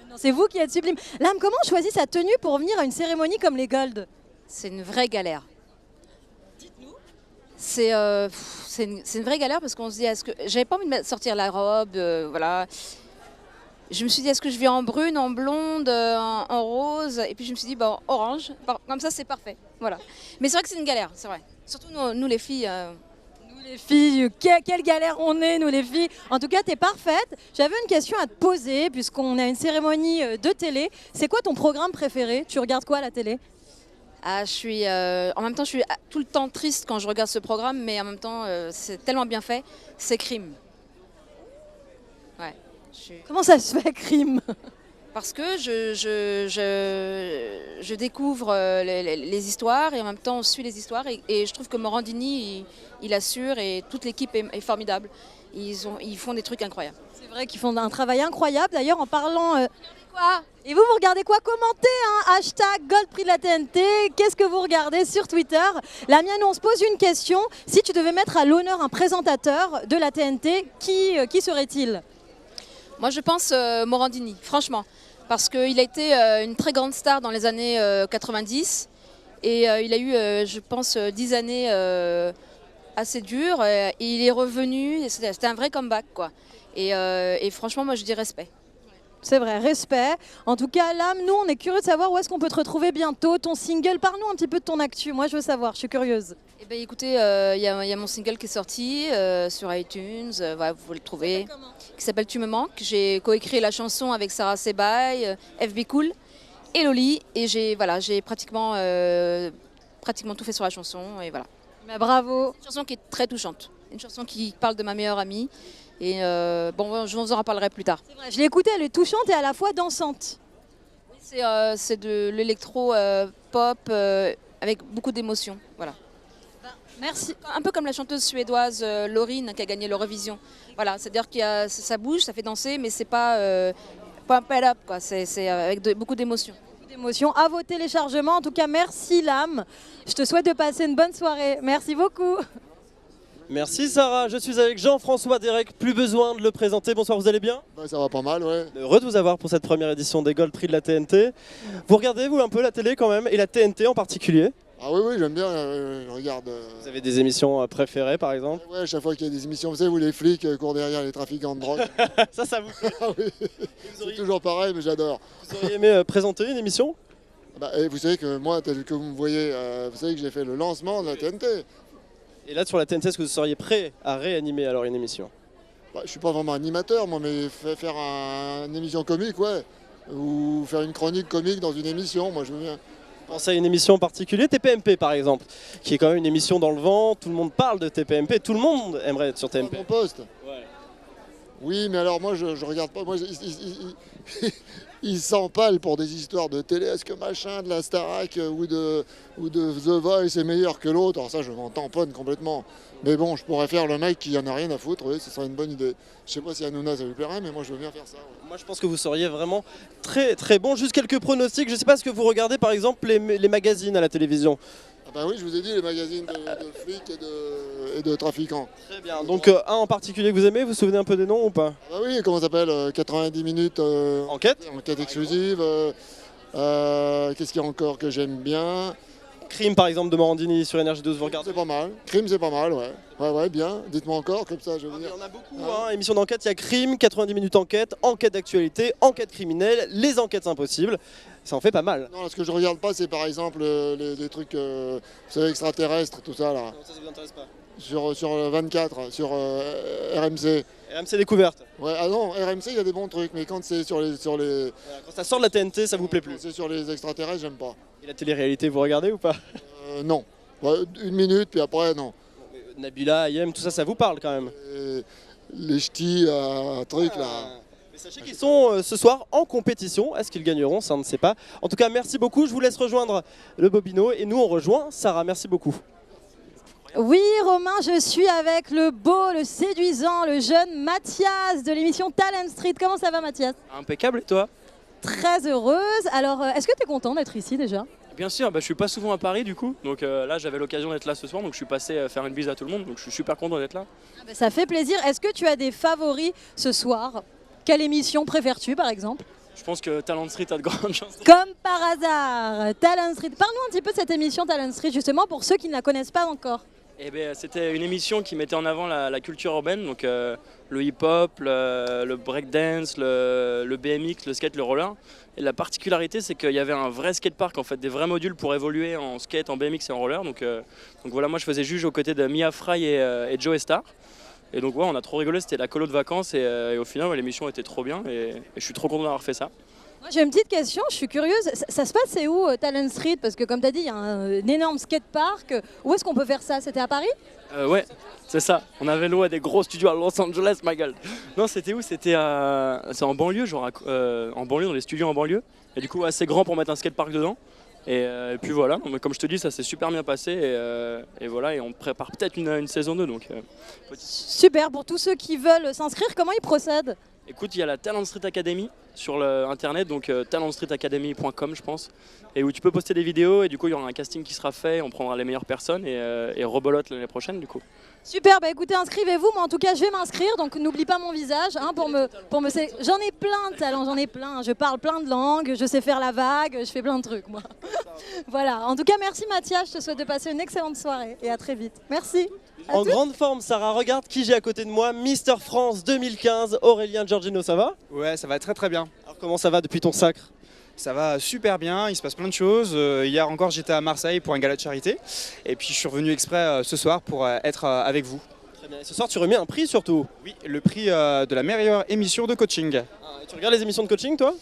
Non, c'est vous qui êtes sublime. Lame, comment on choisit sa tenue pour venir à une cérémonie comme les Gold? C'est une vraie galère. Dites-nous. C'est une vraie galère parce qu'on se dit, est-ce que j'avais pas envie de sortir la robe, voilà. Je me suis dit, est-ce que je vais en brune, en blonde, en rose? Et puis je me suis dit, bah, orange. Comme ça, c'est parfait. Voilà. Mais c'est vrai que c'est une galère, c'est vrai. Surtout nous les filles. Nous les filles, quelle galère on est, nous les filles. En tout cas, t'es parfaite. J'avais une question à te poser, puisqu'on a une cérémonie de télé. C'est quoi ton programme préféré? Tu regardes quoi à la télé? Ah, en même temps, je suis tout le temps triste quand je regarde ce programme, mais en même temps, c'est tellement bien fait. C'est Crime. Ouais. Comment ça se fait, Crime? Parce que je découvre les histoires et en même temps on suit les histoires et je trouve que Morandini il assure et toute l'équipe est formidable. Ils font des trucs incroyables. C'est vrai qu'ils font un travail incroyable. D'ailleurs en parlant... Quoi? Et vous regardez quoi? Commentez, hein, hashtag Gold Prix de la TNT. Qu'est-ce que vous regardez sur Twitter? La mienne, on se pose une question. Si tu devais mettre à l'honneur un présentateur de la TNT, qui serait-il? Moi je pense Morandini, franchement. Parce qu'il a été une très grande star dans les années 90 et il a eu, je pense, 10 années assez dures et il est revenu, c'était un vrai comeback quoi. Et franchement, moi je dis respect. C'est vrai, respect. En tout cas, Lame, nous on est curieux de savoir où est-ce qu'on peut te retrouver bientôt. Ton single, parle-nous un petit peu de ton actu, moi je veux savoir, je suis curieuse. Eh bien écoutez, il y a mon single qui est sorti sur iTunes, voilà, vous pouvez le trouver, qui s'appelle Tu me manques. J'ai coécrit la chanson avec Sarah Sebaï, FB Cool et Loli et j'ai pratiquement tout fait sur la chanson et voilà. Mais bravo. Une chanson qui est très touchante, une chanson qui parle de ma meilleure amie et bon, je vous en reparlerai plus tard. C'est vrai, je l'ai écoutée, elle est touchante et à la fois dansante. C'est de l'électro pop avec beaucoup d'émotion, voilà. Merci. Un peu comme la chanteuse suédoise Loreen qui a gagné l'Eurovision. Voilà, c'est-à-dire que ça bouge, ça fait danser, mais c'est pas pump it up, quoi. C'est avec beaucoup d'émotion. D'émotion à vos téléchargements. En tout cas, merci Lame. Je te souhaite de passer une bonne soirée. Merci beaucoup. Merci Sarah, je suis avec Jean-François Derek, plus besoin de le présenter. Bonsoir, vous allez bien? Ouais, ça va pas mal, ouais. Heureux de vous avoir pour cette première édition des Gold Prix de la TNT. Vous regardez vous un peu la télé quand même, et la TNT en particulier? Ah oui, j'aime bien, je regarde. Vous avez des émissions préférées par exemple? Ouais, chaque fois qu'il y a des émissions, vous savez, où les flics courent derrière les trafiquants de drogue. Ça vous plaît? Ah oui, c'est toujours pareil, mais j'adore. Vous auriez aimé présenter une émission? Et vous savez que moi, tel que vous me voyez, vous savez que j'ai fait le lancement de la TNT. Et là, sur la TNT, est-ce que vous seriez prêt à réanimer alors une émission? Je suis pas vraiment animateur, moi, mais faire une émission comique, ouais. Ou faire une chronique comique dans une émission, moi je veux bien. Pensez à une émission en particulier, TPMP par exemple, qui est quand même une émission dans le vent, tout le monde parle de TPMP, tout le monde aimerait être sur TPMP. Mon poste. Ouais. Oui, mais alors moi je regarde pas. Moi, ils s'empalent pour des histoires de télé. Est-ce que machin de la Starac ou de The Voice est meilleur que l'autre? Alors ça, je m'en tamponne complètement. Mais bon, je pourrais faire le mec qui en a rien à foutre. Oui, ce serait une bonne idée. Je sais pas si Hanouna ça lui plairait, mais moi je veux bien faire ça. Ouais. Moi je pense que vous seriez vraiment très très bon. Juste quelques pronostics. Je sais pas ce que vous regardez par exemple les magazines à la télévision. Ah bah oui, je vous ai dit les magazines de flics et de trafiquants. Très bien. Donc un en particulier que vous aimez, vous vous souvenez un peu des noms ou pas? Ah bah oui, comment ça s'appelle 90 minutes Enquête. enquête exclusive. Qu'est-ce qu'il y a encore que j'aime bien? Crime par exemple de Morandini sur Énergie 12, vous regardez? C'est pas mal. Crime, c'est pas mal, ouais. Ouais, bien. Dites-moi encore, comme ça, je vais Il venir. y en a beaucoup, hein. Émission d'enquête, il y a Crime, 90 minutes enquête, enquête d'actualité, enquête criminelle, les enquêtes impossibles. Ça en fait pas mal. Non, ce que je regarde pas, c'est par exemple les trucs vous savez, extraterrestres, tout ça, là. Non, ça vous intéresse pas. Sur 24, sur RMC. RMC Découverte. Ouais, ah non, RMC, il y a des bons trucs, mais quand c'est sur les Voilà, quand ça sort de la TNT, ça vous plaît quand plus. c'est sur les extraterrestres, j'aime pas. Et la télé-réalité, vous regardez ou pas? Non. Ouais, 1 minute, puis après, non. Nabila, Ayem, tout ça, ça vous parle quand même. Et les ch'tis, trucs, là. Mais sachez qu'ils sont ce soir en compétition. Est-ce qu'ils gagneront? Ça, on ne sait pas. En tout cas, merci beaucoup. Je vous laisse rejoindre le Bobino et nous, on rejoint Sarah. Merci beaucoup. Oui, Romain, je suis avec le beau, le séduisant, le jeune Mathias de l'émission Talent Street. Comment ça va, Mathias? Impeccable, et toi? Très heureuse. Alors, est-ce que tu es content d'être ici déjà? Bien sûr, je suis pas souvent à Paris du coup, donc là j'avais l'occasion d'être là ce soir, donc je suis passé faire une bise à tout le monde, donc je suis super content d'être là. Ça fait plaisir. Est-ce que tu as des favoris ce soir? Quelle émission préfères-tu par exemple? Je pense que Talent Street a de grandes chances. Comme par hasard, Talent Street. Parle-nous un petit peu de cette émission Talent Street justement pour ceux qui ne la connaissent pas encore. Eh bien, c'était une émission qui mettait en avant la culture urbaine, donc le hip-hop, le breakdance, le BMX, le skate, le roller. Et la particularité, c'est qu'il y avait un vrai skatepark, en fait, des vrais modules pour évoluer en skate, en BMX et en roller. Donc voilà, moi je faisais juge aux côtés de Mia Fry et Joe Star. Et donc ouais, on a trop rigolé, c'était la colo de vacances et au final l'émission était trop bien et je suis trop content d'avoir fait ça. Moi, j'ai une petite question, je suis curieuse. Ça se passe c'est où Talent Street? Parce que comme tu as dit, il y a un énorme skatepark. Où est-ce qu'on peut faire ça? C'était à Paris? Ouais, c'est ça. On avait loué des gros studios à Los Angeles, ma gueule. Non, c'était où? C'était c'est en banlieue, genre en banlieue, dans les studios en banlieue. Et du coup, assez grand pour mettre un skatepark dedans. Et puis voilà, mais comme je te dis, ça s'est super bien passé. Et voilà, et on prépare peut-être une saison 2. Donc, Super, pour tous ceux qui veulent s'inscrire, comment ils procèdent? Écoute, il y a la Talent Street Academy sur internet, donc talentstreetacademy.com je pense, et où tu peux poster des vidéos et du coup il y aura un casting qui sera fait, on prendra les meilleures personnes et rebolote l'année prochaine du coup. Super, bah écoutez, inscrivez-vous, moi en tout cas je vais m'inscrire, donc n'oublie pas mon visage hein, pour me j'en ai plein de talents, j'en ai plein, je parle plein de langues, je sais faire la vague, je fais plein de trucs moi. Voilà, en tout cas merci Mathias, je te souhaite de passer une excellente soirée et à très vite. Merci. En grande forme, Sarah, regarde qui j'ai à côté de moi, Mister France 2015, Aurélien Giorgino, ça va? Ouais, ça va très très bien. Alors comment ça va depuis ton sacre? Ça va super bien, il se passe plein de choses. Hier encore j'étais à Marseille pour un gala de charité et puis je suis revenu exprès ce soir pour être avec vous. Très bien, et ce soir tu remets un prix surtout? Oui, le prix de la meilleure émission de coaching. Tu regardes les émissions de coaching toi?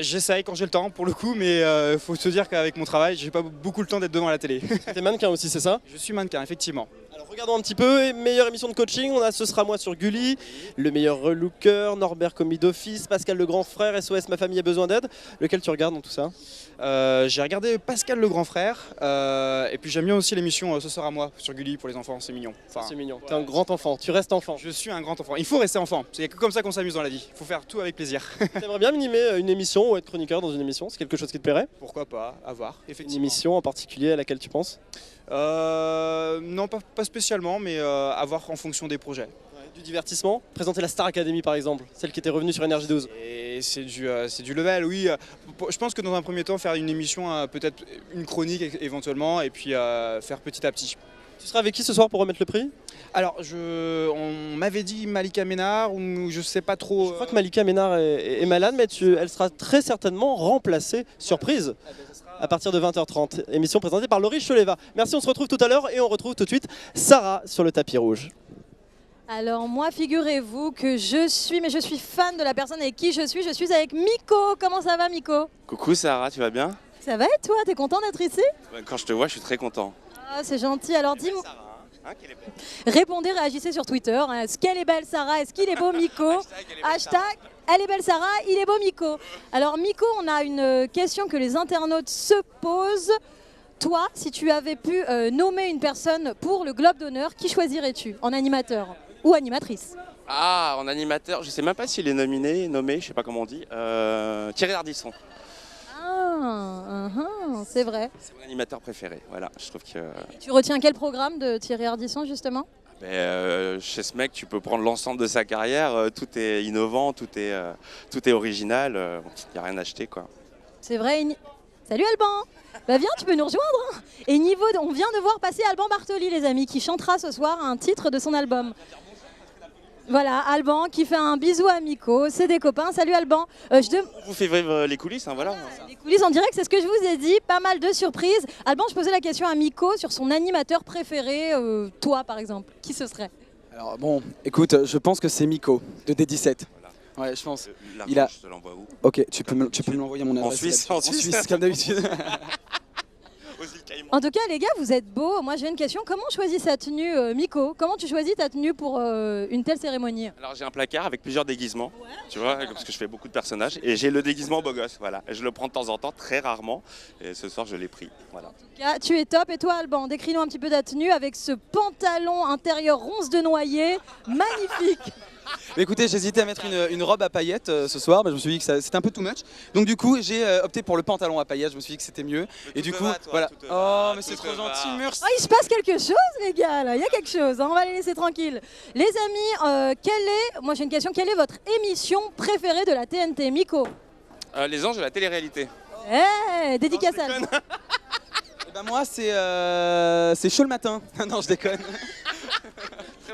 J'essaye quand j'ai le temps pour le coup, mais faut se dire qu'avec mon travail j'ai pas beaucoup le temps d'être devant la télé. T'es mannequin aussi, c'est ça? Je suis mannequin, effectivement. Alors regardons un petit peu, meilleure émission de coaching, on a Ce sera moi sur Gulli, le meilleur relooker, Norbert Commis d'Office, Pascal le grand frère, SOS ma famille a besoin d'aide. Lequel tu regardes dans tout ça? J'ai regardé Pascal le grand frère et puis j'aime bien aussi l'émission Ce sera moi sur Gulli pour les enfants, c'est mignon. Enfin, c'est mignon, t'es un grand enfant, tu restes enfant. Je suis un grand enfant, il faut rester enfant, c'est comme ça qu'on s'amuse dans la vie, il faut faire tout avec plaisir. T'aimerais bien animer une émission ou être chroniqueur dans une émission, c'est quelque chose qui te plairait? Pourquoi pas, à voir, effectivement. Une émission en particulier à laquelle tu penses? Non, pas spécialement, mais à voir en fonction des projets. Ouais, du divertissement? Présenter la Star Academy par exemple, celle qui était revenue sur Énergie 12. Et c'est du level, oui. Je pense que dans un premier temps, faire une émission, peut-être une chronique éventuellement, et puis faire petit à petit. Tu seras avec qui ce soir pour remettre le prix? Alors, on m'avait dit Malika Ménard, ou je sais pas trop. Je crois que Malika Ménard est malade, mais elle sera très certainement remplacée, surprise, à partir de 20h30. Émission présentée par Laurie Choleva. Merci, on se retrouve tout à l'heure et on retrouve tout de suite Sarah sur le tapis rouge. Alors moi, figurez-vous que je suis fan de la personne avec qui je suis avec Miko. Comment ça va Miko? Coucou Sarah, tu vas bien? Ça va et toi? T'es content d'être ici? Quand je te vois, je suis très content. Ah, c'est gentil. Alors Répondez, réagissez sur Twitter. Hein. Est-ce qu'elle est belle, Sarah? Est-ce qu'il est beau, Miko? Hashtag elle est belle, Sarah. Il est beau, Miko. Alors, Miko, on a une question que les internautes se posent. Toi, si tu avais pu nommer une personne pour le Globe d'honneur, qui choisirais-tu en animateur ou animatrice? Ah, en animateur, je sais même pas s'il est nommé, je sais pas comment on dit. Thierry Ardisson. Ah, c'est vrai. C'est mon animateur préféré, voilà. Je trouve que. Et tu retiens quel programme de Thierry Ardisson justement? Chez ce mec, tu peux prendre l'ensemble de sa carrière, tout est innovant, tout est original, il n'y a rien à acheter quoi. C'est vrai. Salut Alban. Bah viens, tu peux nous rejoindre. Et on vient de voir passer Alban Bartoli, les amis, qui chantera ce soir un titre de son album. Voilà, Alban qui fait un bisou à Miko, c'est des copains. Salut Alban. Vous faites vivre les coulisses, hein, voilà. Les coulisses en direct, c'est ce que je vous ai dit, pas mal de surprises. Alban, je posais la question à Miko sur son animateur préféré, toi par exemple. Qui ce serait? Alors bon, écoute, je pense que c'est Miko de D17. Voilà. Ouais, je pense. Je te l'envoie où? Ok, tu peux me l'envoyer à mon adresse. En Suisse, comme d'habitude. En tout cas, les gars, vous êtes beaux. Moi, j'ai une question. Comment on choisit sa tenue, Miko? Comment tu choisis ta tenue pour une telle cérémonie? Alors j'ai un placard avec plusieurs déguisements, tu vois, parce que je fais beaucoup de personnages. Et j'ai le déguisement beau gosse, voilà. Et je le prends de temps en temps, très rarement. Et ce soir, je l'ai pris, voilà. En tout cas, tu es top. Et toi, Alban, décris-nous un petit peu ta tenue avec ce pantalon intérieur ronce de noyer. Magnifique. Mais écoutez, j'hésitais à mettre une robe à paillettes ce soir, mais je me suis dit que c'était un peu too much. Donc du coup, j'ai opté pour le pantalon à paillettes, je me suis dit que c'était mieux. Et du coup, voilà. Oh, mais c'est trop gentil, merci. Oh, il se passe quelque chose, les gars, là. Il y a quelque chose, hein. On va les laisser tranquilles. Les amis, moi j'ai une question, quelle est votre émission préférée de la TNT, Miko? Les anges de la télé-réalité. Eh, dédicace à lui. Moi, c'est chaud le matin. Non, je déconne.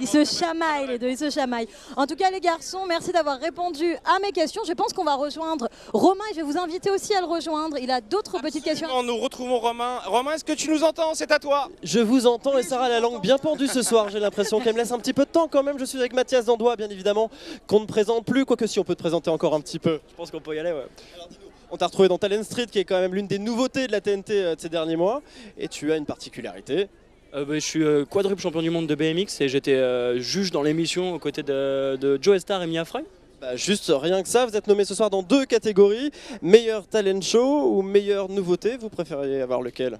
Ils se chamaillent les deux, ils se chamaillent. En tout cas les garçons, merci d'avoir répondu à mes questions. Je pense qu'on va rejoindre Romain et je vais vous inviter aussi à le rejoindre. Il a d'autres petites questions. Nous retrouvons Romain. Romain, est-ce que tu nous entends? C'est à toi. Je vous entends et Sarah a la langue bien pendue ce soir. J'ai l'impression qu'elle me laisse un petit peu de temps quand même. Je suis avec Mathias Dandois, bien évidemment, qu'on ne présente plus. Quoique si on peut te présenter encore un petit peu. Je pense qu'on peut y aller, ouais. Alors dis-nous, on t'a retrouvé dans Talent Street qui est quand même l'une des nouveautés de la TNT de ces derniers mois. Et tu as une particularité. Je suis quadruple champion du monde de BMX et j'étais juge dans l'émission aux côtés de Joe Star et Mia Fry. Bah juste rien que ça, vous êtes nommé ce soir dans 2 catégories. Meilleur talent show ou meilleure nouveauté, vous préfériez avoir lequel?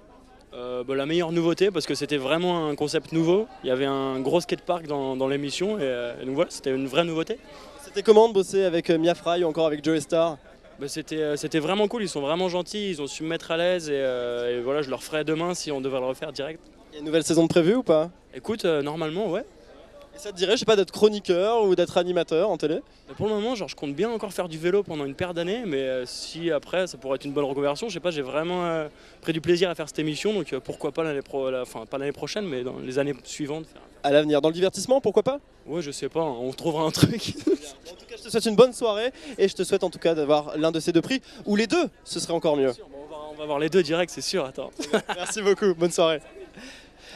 La meilleure nouveauté parce que c'était vraiment un concept nouveau. Il y avait un gros skatepark dans l'émission et donc voilà, c'était une vraie nouveauté. C'était comment de bosser avec Mia Fry ou encore avec Joe Star? C'était vraiment cool, ils sont vraiment gentils, ils ont su me mettre à l'aise et voilà, je leur ferai demain si on devait le refaire direct. Il y a une nouvelle saison de prévue ou pas? Écoute, normalement, ouais. Et ça te dirait, je sais pas, d'être chroniqueur ou d'être animateur en télé? Pour le moment, je compte bien encore faire du vélo pendant une paire d'années, mais si après ça pourrait être une bonne reconversion, je sais pas, j'ai vraiment pris du plaisir à faire cette émission, donc pourquoi pas pas l'année prochaine, mais dans les années suivantes. À l'avenir, dans le divertissement, pourquoi pas? Ouais, je sais pas, on trouvera un truc. En tout cas, je te souhaite une bonne soirée et je te souhaite en tout cas d'avoir l'un de ces 2 prix, ou les 2, ce serait encore mieux. On va voir les 2 direct, c'est sûr, attends. Merci beaucoup, bonne soirée.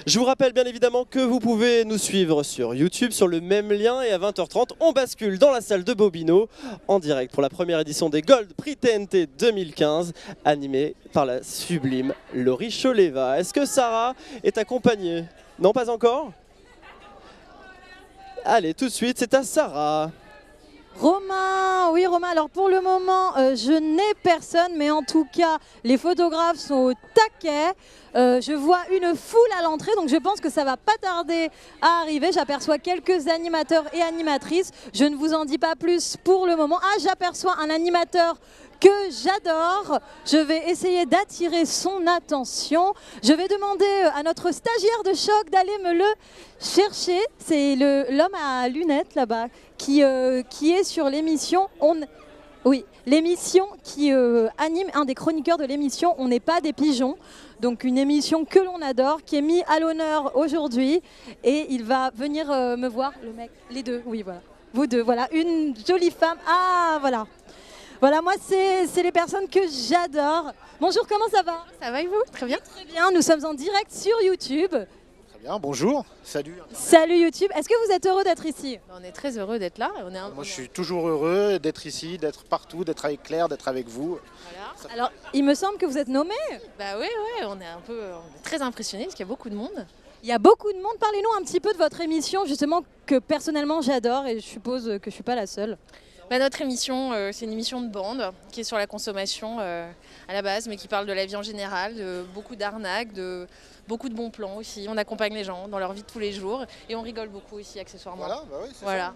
Je vous rappelle bien évidemment que vous pouvez nous suivre sur YouTube sur le même lien et à 20h30 on bascule dans la salle de Bobino en direct pour la première édition des Gold Prix TNT 2015 animée par la sublime Laurie Choleva. Est-ce que Sarah est accompagnée? Non, pas encore? Allez, tout de suite, c'est à Sarah. Romain, oui Romain, alors pour le moment je n'ai personne, mais en tout cas les photographes sont au taquet. Je vois une foule à l'entrée, donc je pense que ça va pas tarder à arriver. J'aperçois quelques animateurs et animatrices, je ne vous en dis pas plus pour le moment. Ah, j'aperçois un animateur que j'adore. Je vais essayer d'attirer son attention. Je vais demander à notre stagiaire de choc d'aller me le chercher. C'est l'homme à lunettes là-bas qui est sur l'émission. Oui, l'émission qui anime un des chroniqueurs de l'émission On n'est pas des pigeons. Donc une émission que l'on adore, qui est mise à l'honneur aujourd'hui. Et il va venir me voir, le mec, les 2, oui voilà. Vous 2, voilà, une jolie femme. Ah voilà. Voilà, moi, c'est les personnes que j'adore. Bonjour, comment ça va? Ça va et vous? Très bien. Très bien, nous sommes en direct sur YouTube. Très bien, bonjour, salut. Salut YouTube, est-ce que vous êtes heureux d'être ici? On est très heureux d'être là. Moi, je suis toujours heureux d'être ici, d'être partout, d'être avec Claire, d'être avec vous. Voilà. Alors, il me semble que vous êtes nommé. Bah oui, on est très impressionnés parce qu'il y a beaucoup de monde. Il y a beaucoup de monde. Parlez-nous un petit peu de votre émission, justement, que personnellement j'adore et je suppose que je ne suis pas la seule. Notre émission, c'est une émission de bande qui est sur la consommation à la base, mais qui parle de la vie en général, de beaucoup d'arnaques, de beaucoup de bons plans aussi. On accompagne les gens dans leur vie de tous les jours et on rigole beaucoup aussi accessoirement. Voilà, bah oui, c'est voilà.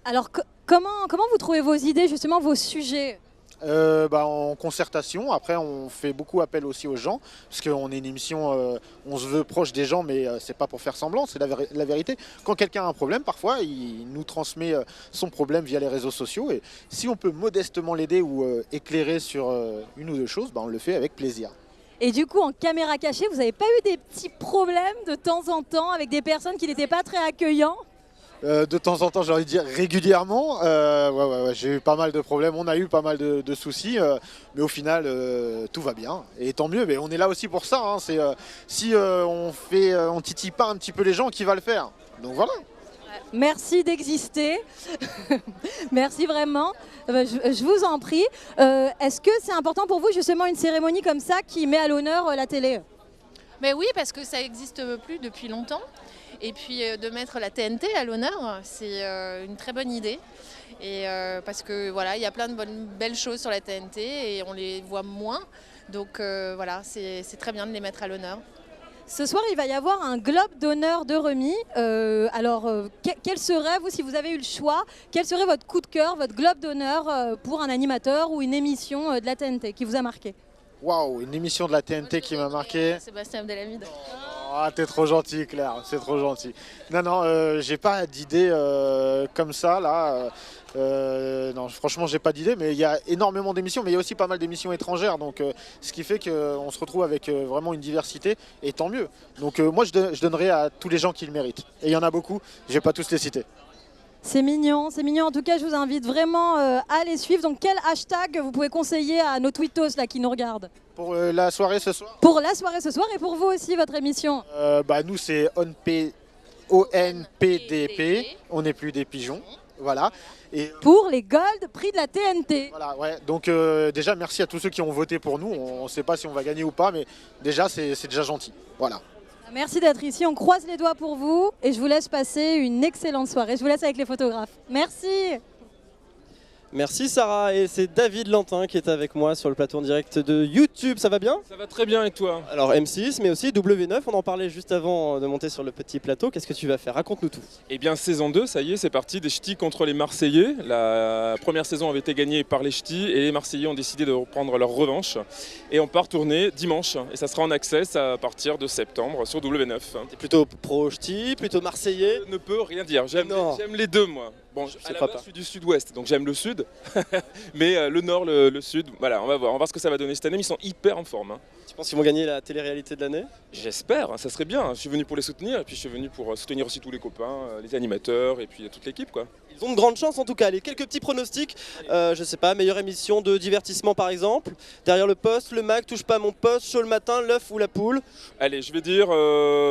Alors comment vous trouvez vos idées, justement, vos sujets ? En concertation, après on fait beaucoup appel aussi aux gens, parce qu'on est une émission, on se veut proche des gens, mais c'est pas pour faire semblant, c'est la vérité. Quand quelqu'un a un problème, parfois il nous transmet son problème via les réseaux sociaux, et si on peut modestement l'aider ou éclairer sur une ou deux choses, on le fait avec plaisir. Et du coup, en caméra cachée, vous n'avez pas eu des petits problèmes de temps en temps avec des personnes qui n'étaient pas très accueillantes ? De temps en temps, j'ai envie de dire régulièrement, j'ai eu pas mal de problèmes, on a eu pas mal de soucis, mais au final, tout va bien. Et tant mieux, mais on est là aussi pour ça. Hein, si on titille pas un petit peu les gens, qui va le faire? Donc voilà. Merci d'exister. Merci vraiment. Je vous en prie. Est-ce que c'est important pour vous, justement, une cérémonie comme ça qui met à l'honneur la télé ? Mais oui, parce que ça n'existe plus depuis longtemps. Et puis de mettre la TNT à l'honneur, c'est une très bonne idée. Et parce que voilà, il y a plein de belles choses sur la TNT et on les voit moins. Donc voilà, c'est très bien de les mettre à l'honneur. Ce soir, il va y avoir un globe d'honneur de remis. Quel serait, vous, si vous avez eu le choix, quel serait votre coup de cœur, votre globe d'honneur pour un animateur ou une émission de la TNT qui vous a marqué ? Waouh, une émission de la TNT qui m'a marqué. Sébastien Abdelhamid. Ah, t'es trop gentil, Claire, c'est trop gentil. Non, j'ai pas d'idée comme ça, là. Non, franchement, j'ai pas d'idée, mais il y a énormément d'émissions, mais il y a aussi pas mal d'émissions étrangères, donc ce qui fait qu'on se retrouve avec vraiment une diversité, et tant mieux. Donc moi, je donnerai à tous les gens qui le méritent. Et il y en a beaucoup, je vais pas tous les citer. C'est mignon, c'est mignon. En tout cas, je vous invite vraiment à les suivre. Donc, quel hashtag vous pouvez conseiller à nos twittos là, qui nous regardent ? Pour la soirée ce soir ? Pour la soirée ce soir et pour vous aussi, votre émission. Nous, c'est ONPDP, on n'est plus des pigeons. Voilà. Et pour les Gold prix de la TNT. Voilà, ouais. Donc déjà, merci à tous ceux qui ont voté pour nous. On ne sait pas si on va gagner ou pas, mais déjà, c'est déjà gentil. Voilà. Merci d'être ici, on croise les doigts pour vous et je vous laisse passer une excellente soirée. Je vous laisse avec les photographes. Merci. Merci Sarah, et c'est David Lantin qui est avec moi sur le plateau en direct de YouTube. Ça va bien ? Ça va très bien, et toi ? Alors M6 mais aussi W9, on en parlait juste avant de monter sur le petit plateau. Qu'est-ce que tu vas faire ? Raconte-nous tout. Eh bien saison 2, ça y est, c'est parti, des Ch'tis contre les Marseillais. La première saison avait été gagnée par les Ch'tis et les Marseillais ont décidé de reprendre leur revanche. Et on part tourner dimanche, et ça sera en access à partir de septembre sur W9. T'es plutôt pro Ch'tis, plutôt Marseillais ? Je ne peux rien dire, j'aime les deux moi. Bon, à la base, je suis du sud-ouest, donc j'aime le sud, mais le nord, le sud, voilà, on va voir ce que ça va donner cette année, mais ils sont hyper en forme. Hein. Tu penses qu'ils vont gagner la télé-réalité de l'année ? J'espère, ça serait bien, je suis venu pour les soutenir, et puis je suis venu pour soutenir aussi tous les copains, les animateurs, et puis toute l'équipe, quoi. Ils ont de grandes chances en tout cas. Allez, quelques petits pronostics, je sais pas, meilleure émission de divertissement par exemple, derrière le poste, le mag, touche pas à mon poste, chaud le matin, l'œuf ou la poule. Allez, je vais dire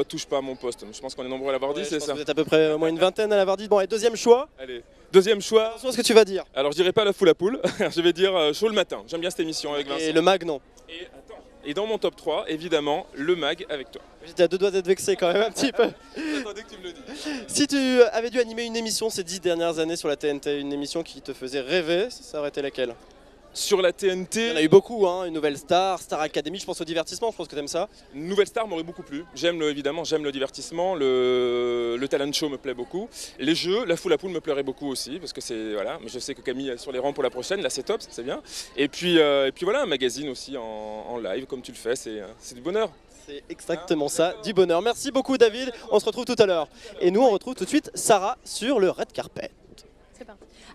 touche pas à mon poste, je pense qu'on est nombreux à l'avoir dit, c'est ça. Vous êtes à peu près au moins une vingtaine à l'avoir dit. Bon, et deuxième choix. Allez. Deuxième choix. Attention à ce que tu vas dire. Alors je dirais pas l'œuf ou la poule, je vais dire chaud le matin. J'aime bien cette émission avec Vincent. Et le mag, non. Et dans mon top 3, évidemment, le mag avec toi. J'étais à deux doigts d'être vexé quand même un petit peu. J'attendais que tu me le dises. Si tu avais dû animer une émission ces 10 dernières années sur la TNT, une émission qui te faisait rêver, ça aurait été laquelle ? Sur la TNT... Il y en a eu beaucoup, hein, une nouvelle star, Star Academy, je pense au divertissement, je pense que t'aimes ça. Une nouvelle star m'aurait beaucoup plu. Évidemment, j'aime le divertissement, le talent show me plaît beaucoup. Les jeux, la foule à poule me plairait beaucoup aussi, parce que c'est... Voilà, mais je sais que Camille est sur les rangs pour la prochaine, là c'est top, c'est bien. Et puis voilà, un magazine aussi en live, comme tu le fais, c'est du bonheur. C'est exactement ça, du bonheur. Merci beaucoup David, on se retrouve tout à l'heure. Et nous on retrouve tout de suite Sarah sur le red carpet.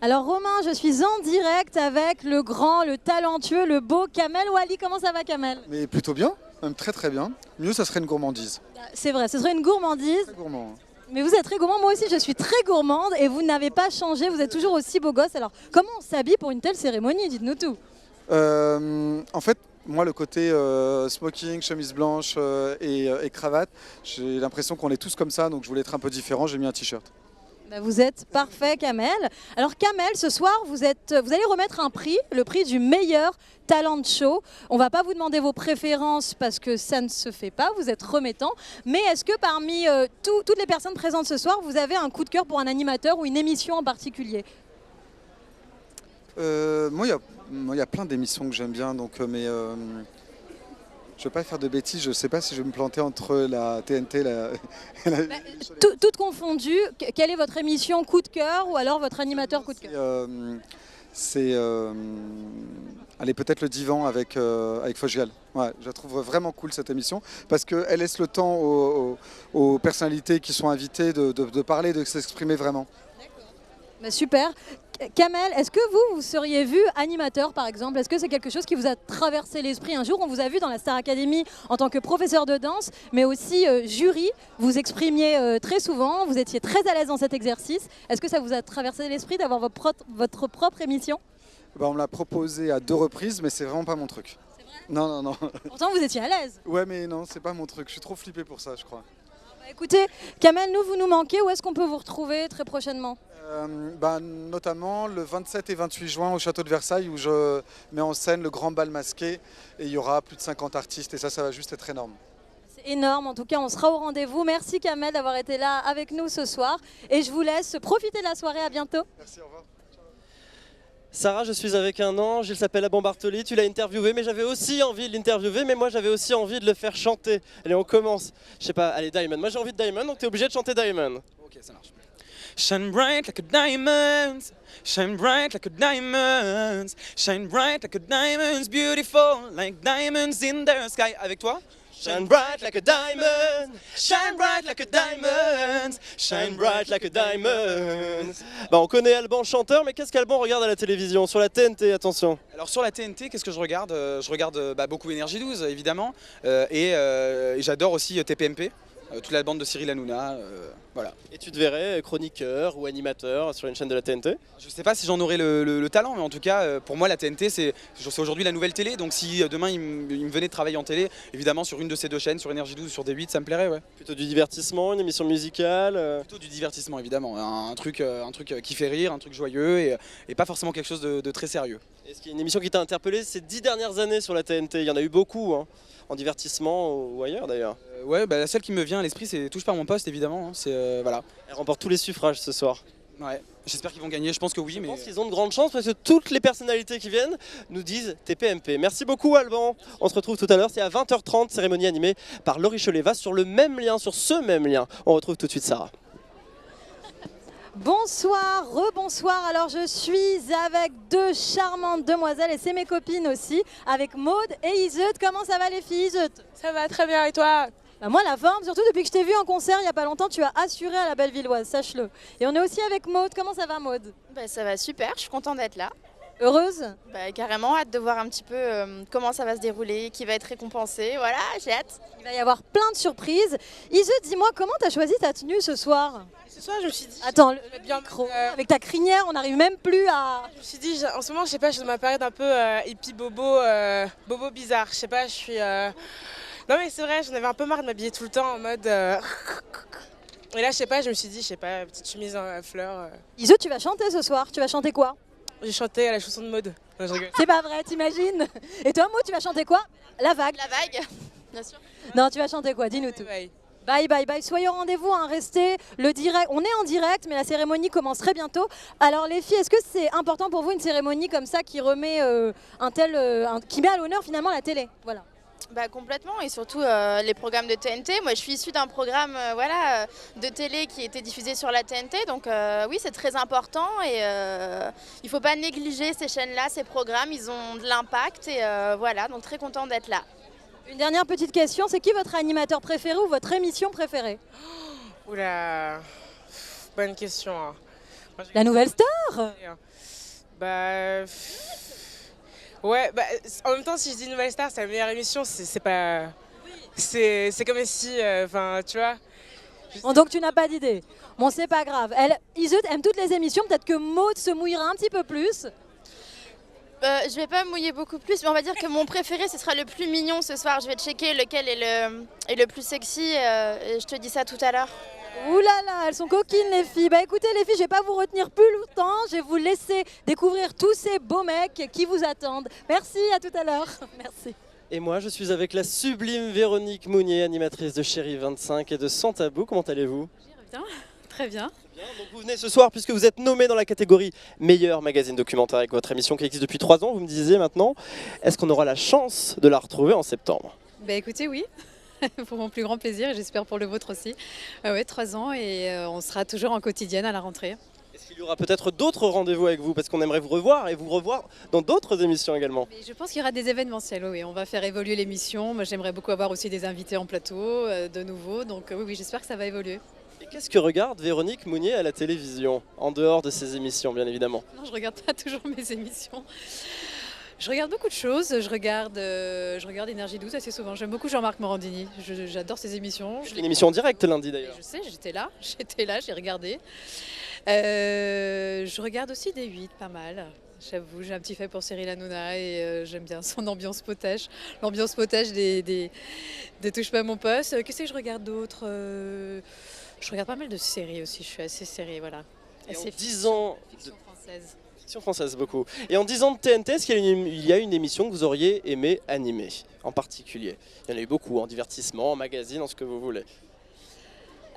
Alors Romain, je suis en direct avec le grand, le talentueux, le beau Kamel Ouali. Comment ça va Kamel ? Mais plutôt bien, même très très bien. Mieux ça serait une gourmandise. C'est vrai, ce serait une gourmandise. Très gourmand. Mais vous êtes très gourmand, moi aussi je suis très gourmande et vous n'avez pas changé, vous êtes toujours aussi beau gosse. Alors comment on s'habille pour une telle cérémonie ? Dites-nous tout. En fait, moi le côté smoking, chemise blanche et cravate, j'ai l'impression qu'on est tous comme ça, donc je voulais être un peu différent, j'ai mis un t-shirt. Bah, vous êtes parfait, Kamel. Alors Kamel, ce soir, vous allez remettre un prix, le prix du meilleur talent show. On ne va pas vous demander vos préférences parce que ça ne se fait pas, vous êtes remettant. Mais est-ce que parmi toutes les personnes présentes ce soir, vous avez un coup de cœur pour un animateur ou une émission en particulier? Moi, il y a plein d'émissions que j'aime bien, donc, mais je ne vais pas faire de bêtises, je ne sais pas si je vais me planter entre la TNT et la... Toutes confondues, quelle est votre émission coup de cœur ou alors votre animateur coup de cœur? C'est allez, peut-être le divan avec Fogiel. Ouais, je la trouve vraiment cool cette émission parce qu'elle laisse le temps aux personnalités qui sont invitées de parler, de s'exprimer vraiment. Bah, super. Kamel, est-ce que vous seriez vu animateur par exemple? Est-ce que c'est quelque chose qui vous a traversé l'esprit un jour? On vous a vu dans la Star Academy en tant que professeur de danse, mais aussi jury. Vous exprimiez très souvent, vous étiez très à l'aise dans cet exercice. Est-ce que ça vous a traversé l'esprit d'avoir votre propre émission? Bah, on me l'a proposé à 2 reprises, mais c'est vraiment pas mon truc. C'est vrai? Non. Pourtant vous étiez à l'aise. Ouais, mais non, c'est pas mon truc. Je suis trop flippé pour ça, je crois. Écoutez, Kamel, vous nous manquez. Où est-ce qu'on peut vous retrouver très prochainement? Notamment le 27 et 28 juin au château de Versailles où je mets en scène le grand bal masqué et il y aura plus de 50 artistes et ça va juste être énorme. C'est énorme, en tout cas on sera au rendez-vous. Merci Kamel d'avoir été là avec nous ce soir et je vous laisse profiter de la soirée, à bientôt. Merci, au revoir. Sarah, je suis avec un ange, il s'appelle Alban Bartoli, tu l'as interviewé, mais j'avais aussi envie de l'interviewer, mais moi j'avais aussi envie de le faire chanter. Allez, on commence. Je sais pas, allez, Diamond. Moi j'ai envie de Diamond, donc t'es obligé de chanter Diamond. Ok, ça marche. Shine bright like a diamond, shine bright like a diamond, shine bright like a diamond, beautiful like diamonds in the sky. Avec toi? Shine bright like a diamond, shine bright like a diamond, shine bright like a diamond. Bah, on connaît Alban chanteur, mais qu'est-ce qu'Alban regarde à la télévision? Sur la TNT, attention. Alors sur la TNT, qu'est-ce que je regarde? Je regarde beaucoup Énergie 12 évidemment, et j'adore aussi TPMP. Toute la bande de Cyril Hanouna, voilà. Et tu te verrais chroniqueur ou animateur sur une chaîne de la TNT? Je sais pas si j'en aurais le talent, mais en tout cas, pour moi, la TNT, c'est aujourd'hui la nouvelle télé. Donc si demain, il me venait de travailler en télé, évidemment, sur une de ces 2 chaînes, sur Énergie 12 ou sur D8, ça me plairait, ouais. Plutôt du divertissement, une émission musicale? Plutôt du divertissement, évidemment. Un truc qui fait rire, un truc joyeux et pas forcément quelque chose de très sérieux. Est-ce qu'il y a une émission qui t'a interpellé ces 10 dernières années sur la TNT? Il y en a eu beaucoup, hein, en divertissement ou ailleurs d'ailleurs. Ouais, la seule qui me vient à l'esprit, c'est Touche pas mon poste, évidemment. C'est voilà. Elle remporte tous les suffrages ce soir. Ouais, j'espère qu'ils vont gagner, je pense que oui. Je pense qu'ils ont de grandes chances parce que toutes les personnalités qui viennent nous disent TPMP. Merci beaucoup Alban. On se retrouve tout à l'heure, c'est à 20h30, cérémonie animée par Laurie Choleva sur le même lien, sur ce même lien. On retrouve tout de suite Sarah. Bonsoir, rebonsoir. Alors je suis avec 2 charmantes demoiselles et c'est mes copines aussi, avec Maude et Iseut. Comment ça va les filles, Iseut? Ça va très bien et toi? Bah moi la forme, surtout depuis que je t'ai vu en concert il n'y a pas longtemps, tu as assuré à la Bellevilloise, sache-le. Et on est aussi avec Maude. Comment ça va Maude? Bah, ça va super, je suis contente d'être là. Heureuse? Bah, carrément, hâte de voir un petit peu comment ça va se dérouler, qui va être récompensé. Voilà, j'ai hâte. Il va y avoir plein de surprises. Iseut, dis-moi, comment t'as choisi ta tenue ce soir? Ce soir, je me suis dit... Attends, le micro. Avec ta crinière, on n'arrive même plus à... Je me suis dit, en ce moment, je sais pas, je suis dans ma période un peu hippie bobo, bobo bizarre. Je sais pas, je suis... Non mais c'est vrai, j'en avais un peu marre de m'habiller tout le temps en mode... Et là, je sais pas, je me suis dit, je sais pas, petite chemise à fleurs. Iseut, tu vas chanter ce soir. Tu vas chanter quoi? J'ai chanté à la chanson de Maude. Non, je rigole. C'est pas vrai, t'imagines? Et toi, Maud, tu vas chanter quoi? La vague. La vague, bien sûr. Non, tu vas chanter quoi? Dis-nous tout. Bye, bye, bye. Soyez au rendez-vous, hein. Restez. Le direct. On est en direct, mais la cérémonie commence très bientôt. Alors, les filles, est-ce que c'est important pour vous une cérémonie comme ça qui remet qui met à l'honneur finalement la télé? Voilà. Bah, complètement, et surtout les programmes de TNT. Moi je suis issue d'un programme de télé qui était diffusé sur la TNT, donc oui c'est très important et il ne faut pas négliger ces chaînes-là, ces programmes, ils ont de l'impact et voilà, donc très contente d'être là. Une dernière petite question, c'est qui votre animateur préféré ou votre émission préférée? Oula, bonne question. Hein. Moi, la nouvelle star? Bah... Ouais, bah, en même temps, si je dis Nouvelle Star, c'est la meilleure émission, c'est pas... C'est comme si, enfin, tu vois... Bon, donc tu n'as pas d'idée. Bon, c'est pas grave. Iseut aime toutes les émissions, peut-être que Maude se mouillera un petit peu plus. Je vais pas me mouiller beaucoup plus, mais on va dire que mon préféré, ce sera le plus mignon ce soir. Je vais checker lequel est le plus sexy, et je te dis ça tout à l'heure. Ouh là là, elles sont coquines les filles. Bah écoutez les filles, je vais pas vous retenir plus longtemps. Je vais vous laisser découvrir tous ces beaux mecs qui vous attendent. Merci, à tout à l'heure. Merci. Et moi, je suis avec la sublime Véronique Mounier, animatrice de Chérie 25 et de Sans Tabou. Comment allez-vous? Bien, très bien. Donc vous venez ce soir puisque vous êtes nommé dans la catégorie meilleur magazine documentaire avec votre émission qui existe depuis 3 ans, vous me disiez maintenant. Est-ce qu'on aura la chance de la retrouver en septembre? Bah écoutez, oui. Pour mon plus grand plaisir et j'espère pour le vôtre aussi. Ouais, 3 ans et on sera toujours en quotidienne à la rentrée. Est-ce qu'il y aura peut-être d'autres rendez-vous avec vous parce qu'on aimerait vous revoir et vous revoir dans d'autres émissions également? Mais je pense qu'il y aura des événementiels, oui. On va faire évoluer l'émission. Moi j'aimerais beaucoup avoir aussi des invités en plateau de nouveau. Donc oui, j'espère que ça va évoluer. Et qu'est-ce que regarde Véronique Mounier à la télévision, en dehors de ses émissions bien évidemment? Non, je regarde pas toujours mes émissions. Je regarde beaucoup de choses, je regarde Énergie 12 assez souvent. J'aime beaucoup Jean-Marc Morandini, j'adore ses émissions. Une émission en direct lundi d'ailleurs. Je sais, j'étais là, j'ai regardé. Je regarde aussi des 8, pas mal. J'avoue, j'ai un petit fait pour Cyril Hanouna et j'aime bien son ambiance potache. L'ambiance potache des Touche pas à mon poste. Qu'est-ce que je regarde d'autre? Je regarde pas mal de séries aussi, je suis assez série, voilà. Et assez en 10 ans fiction française. Fiction française beaucoup. Et en 10 ans de TNT, est-ce qu'il y a une émission que vous auriez aimé animer en particulier? Il y en a eu beaucoup, en divertissement, en magazine, en ce que vous voulez.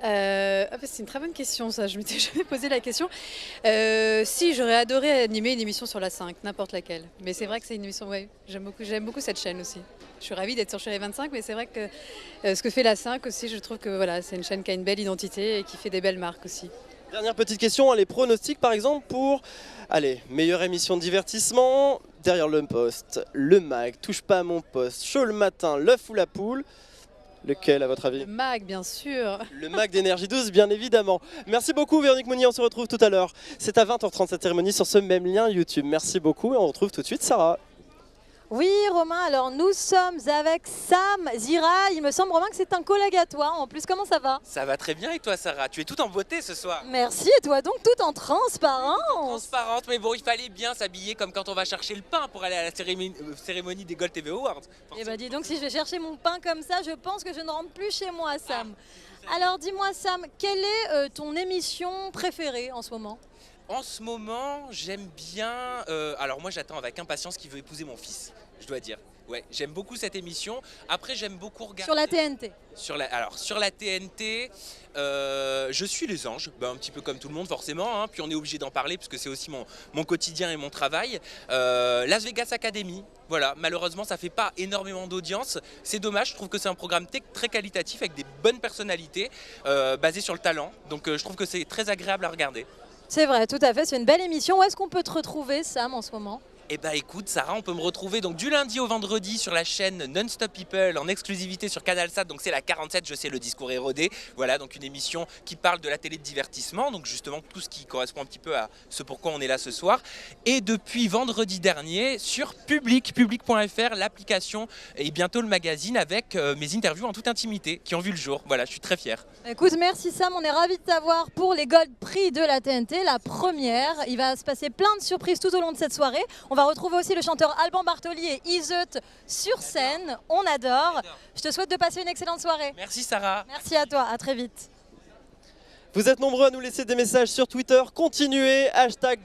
C'est une très bonne question ça, je m'étais jamais posé la question. Si, j'aurais adoré animer une émission sur la 5, n'importe laquelle. Mais c'est vrai que c'est une émission, ouais, j'aime beaucoup cette chaîne aussi. Je suis ravie d'être sur Chérie 25, mais c'est vrai que ce que fait la 5 aussi, je trouve que voilà, c'est une chaîne qui a une belle identité et qui fait des belles marques aussi. Dernière petite question, les pronostics par exemple pour, meilleure émission de divertissement, Derrière le poste, le mag, Touche pas à mon poste, Chaud le matin, L'œuf ou la poule. Lequel à votre avis? Le mag, bien sûr. Le mag d'Énergie 12, bien évidemment. Merci beaucoup Véronique Mounier, on se retrouve tout à l'heure. C'est à 20h30 cette cérémonie sur ce même lien YouTube. Merci beaucoup et on retrouve tout de suite Sarah. Oui Romain, alors nous sommes avec Sam Zira. Il me semble Romain que c'est un collègue à toi. En plus, comment ça va? Ça va très bien et toi Sarah? Tu es toute en beauté ce soir. Merci, et toi donc toute en transparence. Transparente, mais bon, il fallait bien s'habiller comme quand on va chercher le pain pour aller à la cérémonie des Gold TV Awards. Eh ben dis donc, si je vais chercher mon pain comme ça, je pense que je ne rentre plus chez moi, Sam. Alors dis-moi Sam, quelle est ton émission préférée en ce moment? En ce moment, j'aime bien... alors moi j'attends avec impatience Qui veut épouser mon fils, je dois dire. Ouais, j'aime beaucoup cette émission. Après, j'aime beaucoup regarder... Sur la TNT? Sur la TNT, je suis les anges, un petit peu comme tout le monde forcément, hein. Puis on est obligé d'en parler parce que c'est aussi mon quotidien et mon travail. Las Vegas Academy, voilà, malheureusement ça fait pas énormément d'audience. C'est dommage, je trouve que c'est un programme très qualitatif avec des bonnes personnalités basées sur le talent. Donc je trouve que c'est très agréable à regarder. C'est vrai, tout à fait, c'est une belle émission. Où est-ce qu'on peut te retrouver, Sam, en ce moment? Eh bah écoute Sarah, on peut me retrouver donc du lundi au vendredi sur la chaîne Non-Stop People en exclusivité sur CanalSat, donc c'est la 47, je sais, le discours est rodé. Voilà, donc une émission qui parle de la télé de divertissement, donc justement tout ce qui correspond un petit peu à ce pourquoi on est là ce soir. Et depuis vendredi dernier sur public.fr, l'application et bientôt le magazine avec mes interviews en toute intimité qui ont vu le jour. Voilà, je suis très fier. Écoute, merci Sam, on est ravis de t'avoir pour les Gold Prix de la TNT, la première. Il va se passer plein de surprises tout au long de cette soirée. On va retrouver aussi le chanteur Alban Bartoli et Iseut sur scène. On adore. Je te souhaite de passer une excellente soirée. Merci Sarah. Merci à toi, à très vite. Vous êtes nombreux à nous laisser des messages sur Twitter. Continuez,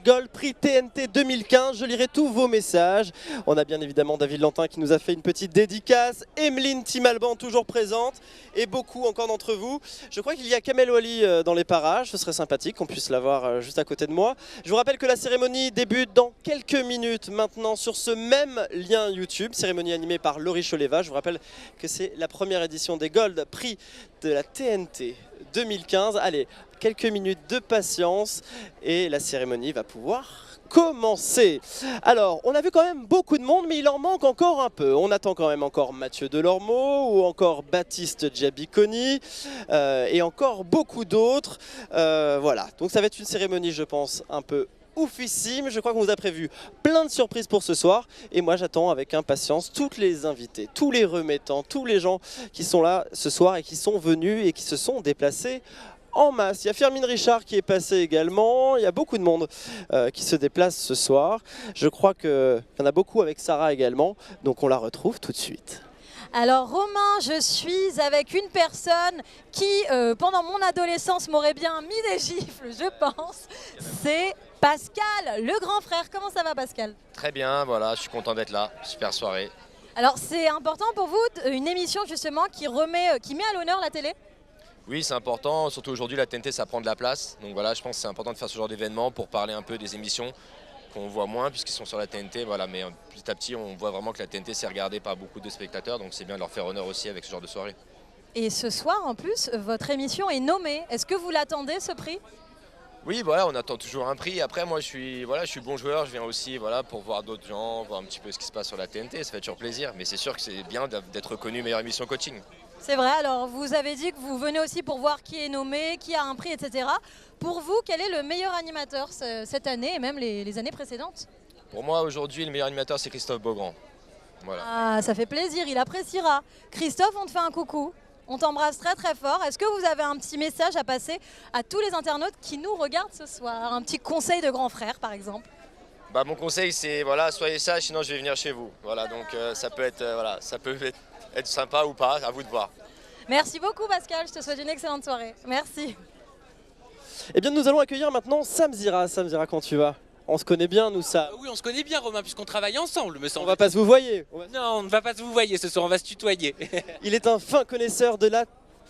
#Gold Prix TNT 2015. Je lirai tous vos messages. On a bien évidemment David Lantin qui nous a fait une petite dédicace. Emeline Timalban toujours présente. Et beaucoup encore d'entre vous. Je crois qu'il y a Kamel Wally dans les parages. Ce serait sympathique qu'on puisse l'avoir juste à côté de moi. Je vous rappelle que la cérémonie débute dans quelques minutes maintenant sur ce même lien YouTube. Cérémonie animée par Laurie Choleva. Je vous rappelle que c'est la première édition des Gold Prix de la TNT 2015. Allez, quelques minutes de patience et la cérémonie va pouvoir commencer. Alors, on a vu quand même beaucoup de monde, mais il en manque encore un peu. On attend quand même encore Mathieu Delormeau ou encore Baptiste Giabiconi et encore beaucoup d'autres. Voilà, donc ça va être une cérémonie, je pense, un peu oufissime. Je crois qu'on vous a prévu plein de surprises pour ce soir et moi j'attends avec impatience toutes les invités, tous les remettants, tous les gens qui sont là ce soir et qui sont venus et qui se sont déplacés en masse. Il y a Firmin Richard qui est passé également, il y a beaucoup de monde qui se déplace ce soir. Je crois qu'il y en a beaucoup avec Sarah également, donc on la retrouve tout de suite. Alors Romain, je suis avec une personne qui, pendant mon adolescence, m'aurait bien mis des gifles, je pense. C'est Pascal, le grand frère. Comment ça va Pascal? Très bien, voilà, je suis content d'être là. Super soirée. Alors c'est important pour vous, une émission justement qui met à l'honneur la télé? Oui, c'est important, surtout aujourd'hui la TNT ça prend de la place. Donc voilà, je pense que c'est important de faire ce genre d'événement pour parler un peu des émissions qu'on voit moins puisqu'ils sont sur la TNT. Voilà, mais petit à petit on voit vraiment que la TNT c'est regardé par beaucoup de spectateurs, donc c'est bien de leur faire honneur aussi avec ce genre de soirée. Et ce soir en plus, votre émission est nommée. Est-ce que vous l'attendez ce prix? Oui, voilà, on attend toujours un prix. Après, moi, je suis bon joueur. Je viens aussi, voilà, pour voir d'autres gens, voir un petit peu ce qui se passe sur la TNT. Ça fait toujours plaisir. Mais c'est sûr que c'est bien d'être reconnu meilleure émission coaching. C'est vrai. Alors, vous avez dit que vous venez aussi pour voir qui est nommé, qui a un prix, etc. Pour vous, quel est le meilleur animateur cette année et même les années précédentes? Pour moi, aujourd'hui, le meilleur animateur, c'est Christophe Beaugrand. Voilà. Ah, ça fait plaisir. Il appréciera. Christophe, on te fait un coucou. On t'embrasse très très fort. Est-ce que vous avez un petit message à passer à tous les internautes qui nous regardent ce soir? Un petit conseil de grand frère par exemple? Bah, mon conseil c'est voilà, soyez sages sinon je vais venir chez vous. Voilà, donc ça peut être sympa ou pas, à vous de voir. Merci beaucoup Pascal, je te souhaite une excellente soirée. Merci. Eh bien nous allons accueillir maintenant Sam Zira. Sam Zira, comment tu vas? On se connaît bien, nous, ça. Oui, on se connaît bien, Romain, puisqu'on travaille ensemble, me semble. On va pas se vous voyer. Non, on ne va pas se vous voyer ce soir, on va se tutoyer. Il est un fin connaisseur de la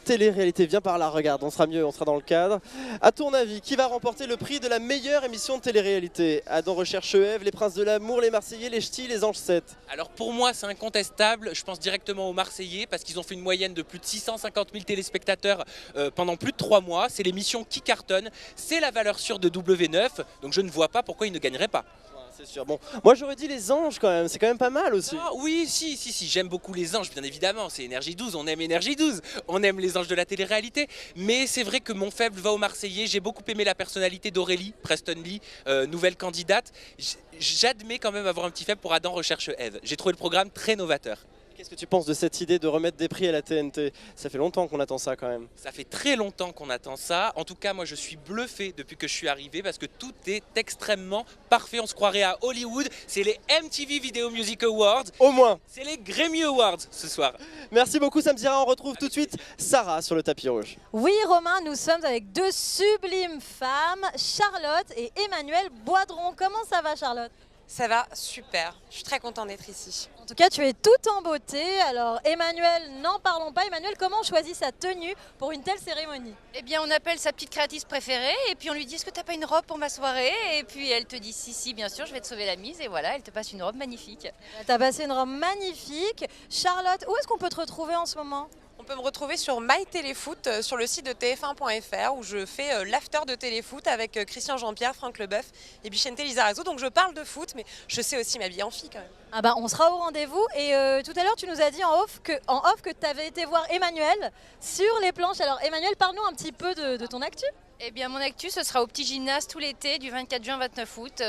télé-réalité. Viens par là, regarde, on sera mieux, on sera dans le cadre. À ton avis, qui va remporter le prix de la meilleure émission de télé-réalité? Adam Recherche Ève, Les Princes de l'Amour, Les Marseillais, Les Ch'tis, Les Anges 7. Alors pour moi, c'est incontestable. Je pense directement aux Marseillais parce qu'ils ont fait une moyenne de plus de 650 000 téléspectateurs pendant plus de 3 mois. C'est l'émission qui cartonne. C'est la valeur sûre de W9. Donc je ne vois pas pourquoi ils ne gagneraient pas. C'est sûr. Bon, moi j'aurais dit Les Anges quand même, c'est quand même pas mal aussi. Ah, oui, si, j'aime beaucoup Les Anges, bien évidemment. C'est Énergie 12, on aime Énergie 12. On aime les anges de la télé-réalité. Mais c'est vrai que mon faible va aux Marseillais. J'ai beaucoup aimé la personnalité d'Aurélie Preston Lee, nouvelle candidate. J'admets quand même avoir un petit faible pour Adam Recherche Ève. J'ai trouvé le programme très novateur. Qu'est-ce que tu penses de cette idée de remettre des prix à la TNT? Ça fait longtemps qu'on attend ça quand même. Ça fait très longtemps qu'on attend ça. En tout cas, moi je suis bluffé depuis que je suis arrivé parce que tout est extrêmement parfait. On se croirait à Hollywood. C'est les MTV Video Music Awards. Au moins. C'est les Grammy Awards ce soir. Merci beaucoup Sam Zira. On retrouve tout de suite Sarah sur le tapis rouge. Oui Romain, nous sommes avec deux sublimes femmes, Charlotte et Emmanuelle Boidron. Comment ça va Charlotte? Ça va super, je suis très contente d'être ici. En tout cas, tu es toute en beauté. Alors Emmanuelle, n'en parlons pas. Emmanuelle, comment on choisit sa tenue pour une telle cérémonie? Eh bien, on appelle sa petite créatrice préférée et puis on lui dit est-ce que t'as pas une robe pour ma soirée? Et puis elle te dit si, bien sûr, je vais te sauver la mise. Et voilà, elle te passe une robe magnifique. T'as passé une robe magnifique. Charlotte, où est-ce qu'on peut te retrouver en ce moment? On peut me retrouver sur MyTéléfoot, sur le site de tf1.fr où je fais l'after de téléfoot avec Christian Jean-Pierre, Franck Leboeuf et Bichente Lizarazu. Donc je parle de foot, mais je sais aussi m'habiller en fille quand même. Ah bah, on sera au rendez-vous. Et tout à l'heure, tu nous as dit en off que tu avais été voir Emmanuelle sur les planches. Alors Emmanuelle, parle-nous un petit peu de ton actu. Eh bien, mon actu, ce sera au Petit Gymnase tout l'été, du 24 juin au 29 août,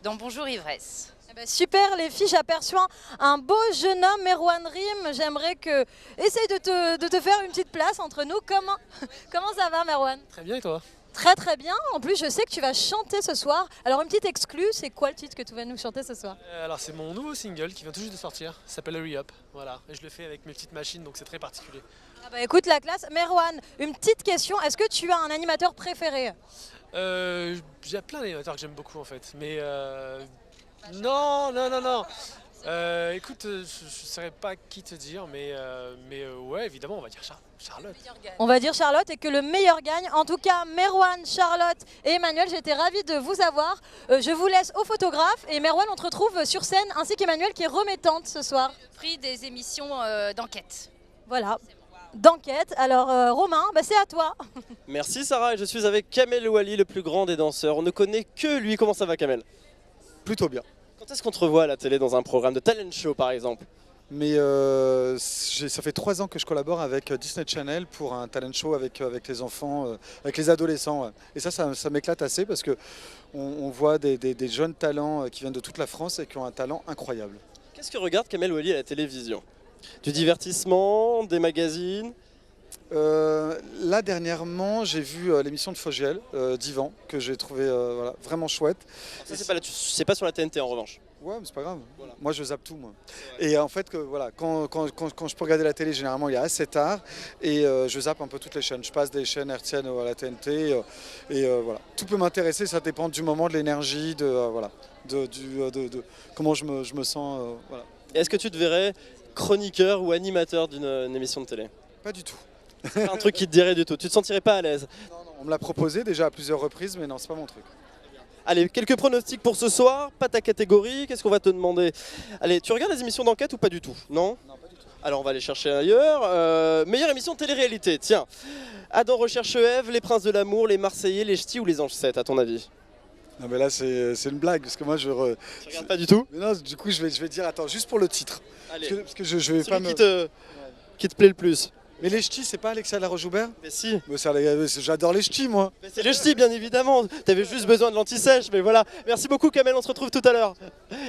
dans Bonjour Ivresse. Eh ben, super les filles, j'aperçois un beau jeune homme, Merwan Rim. J'aimerais que essaye de te faire une petite place entre nous. Comment ça va Merwan? Très bien et toi? Très très bien. En plus, je sais que tu vas chanter ce soir. Alors une petite exclue, c'est quoi le titre que tu vas nous chanter ce soir? Alors c'est mon nouveau single qui vient tout juste de sortir. Ça s'appelle Hurry Up. Voilà. Et je le fais avec mes petites machines, donc c'est très particulier. Ah bah écoute la classe. Merwan, une petite question. Est-ce que tu as un animateur préféré? J'ai plein d'animateurs que j'aime beaucoup en fait. Mais non. Écoute, je ne saurais pas qui te dire, mais ouais, évidemment, on va dire Charlotte. On va dire Charlotte et que le meilleur gagne. En tout cas, Merwan, Charlotte et Emmanuel, j'étais ravie de vous avoir. Je vous laisse au photographe et Merwan, on te retrouve sur scène ainsi qu'Emmanuel qui est remettante ce soir. Prix des émissions d'enquête. Voilà. D'enquête. Alors Romain, bah, c'est à toi. Merci Sarah, et je suis avec Kamel Ouali, le plus grand des danseurs. On ne connaît que lui. Comment ça va Kamel? Plutôt bien. Quand est-ce qu'on te revoit à la télé dans un programme de talent show par exemple? Mais ça fait 3 ans que je collabore avec Disney Channel pour un talent show avec les enfants, avec les adolescents. Ouais. Et ça m'éclate assez parce qu'on voit des jeunes talents qui viennent de toute la France et qui ont un talent incroyable. Qu'est-ce que regarde Kamel Ouali à la télévision? Du divertissement, des magazines? Là dernièrement j'ai vu l'émission de Fogiel, d'Yvan, que j'ai trouvé vraiment chouette. Ça c'est pas sur la TNT en revanche? Ouais, mais c'est pas grave. Moi, je zappe tout, moi. Et en fait, voilà, quand je peux regarder la télé, généralement, il est assez tard. Et je zappe un peu toutes les chaînes. Je passe des chaînes hertziennes à la TNT. Voilà. Tout peut m'intéresser, ça dépend du moment, de l'énergie, de comment je me sens. Voilà. Est-ce que tu te verrais chroniqueur ou animateur d'une émission de télé? Pas du tout. C'est pas un truc qui te dirait du tout. Tu te sentirais pas à l'aise? Non, on me l'a proposé déjà à plusieurs reprises, mais non, c'est pas mon truc. Allez, quelques pronostics pour ce soir, pas ta catégorie, qu'est-ce qu'on va te demander? Allez, tu regardes les émissions d'enquête ou pas du tout? Non, pas du tout. Alors on va aller chercher ailleurs. Meilleure émission de télé-réalité, tiens. Adam recherche Ève, Les Princes de l'amour, Les Marseillais, Les Ch'tis ou Les Anges 7, à ton avis? Non mais là c'est une blague, parce que moi je... Tu regardes pas du tout? Mais non, du coup je vais dire, attends, juste pour le titre. Allez, parce que je vais pas me... qui te plaît le plus? Mais les ch'tis, c'est pas Alexia Laroche-Joubert? Mais si. Mais j'adore les ch'tis, moi. Mais c'est les ch'tis, bien évidemment. T'avais juste besoin de l'anti-sèche, mais voilà. Merci beaucoup, Kamel. On se retrouve tout à l'heure.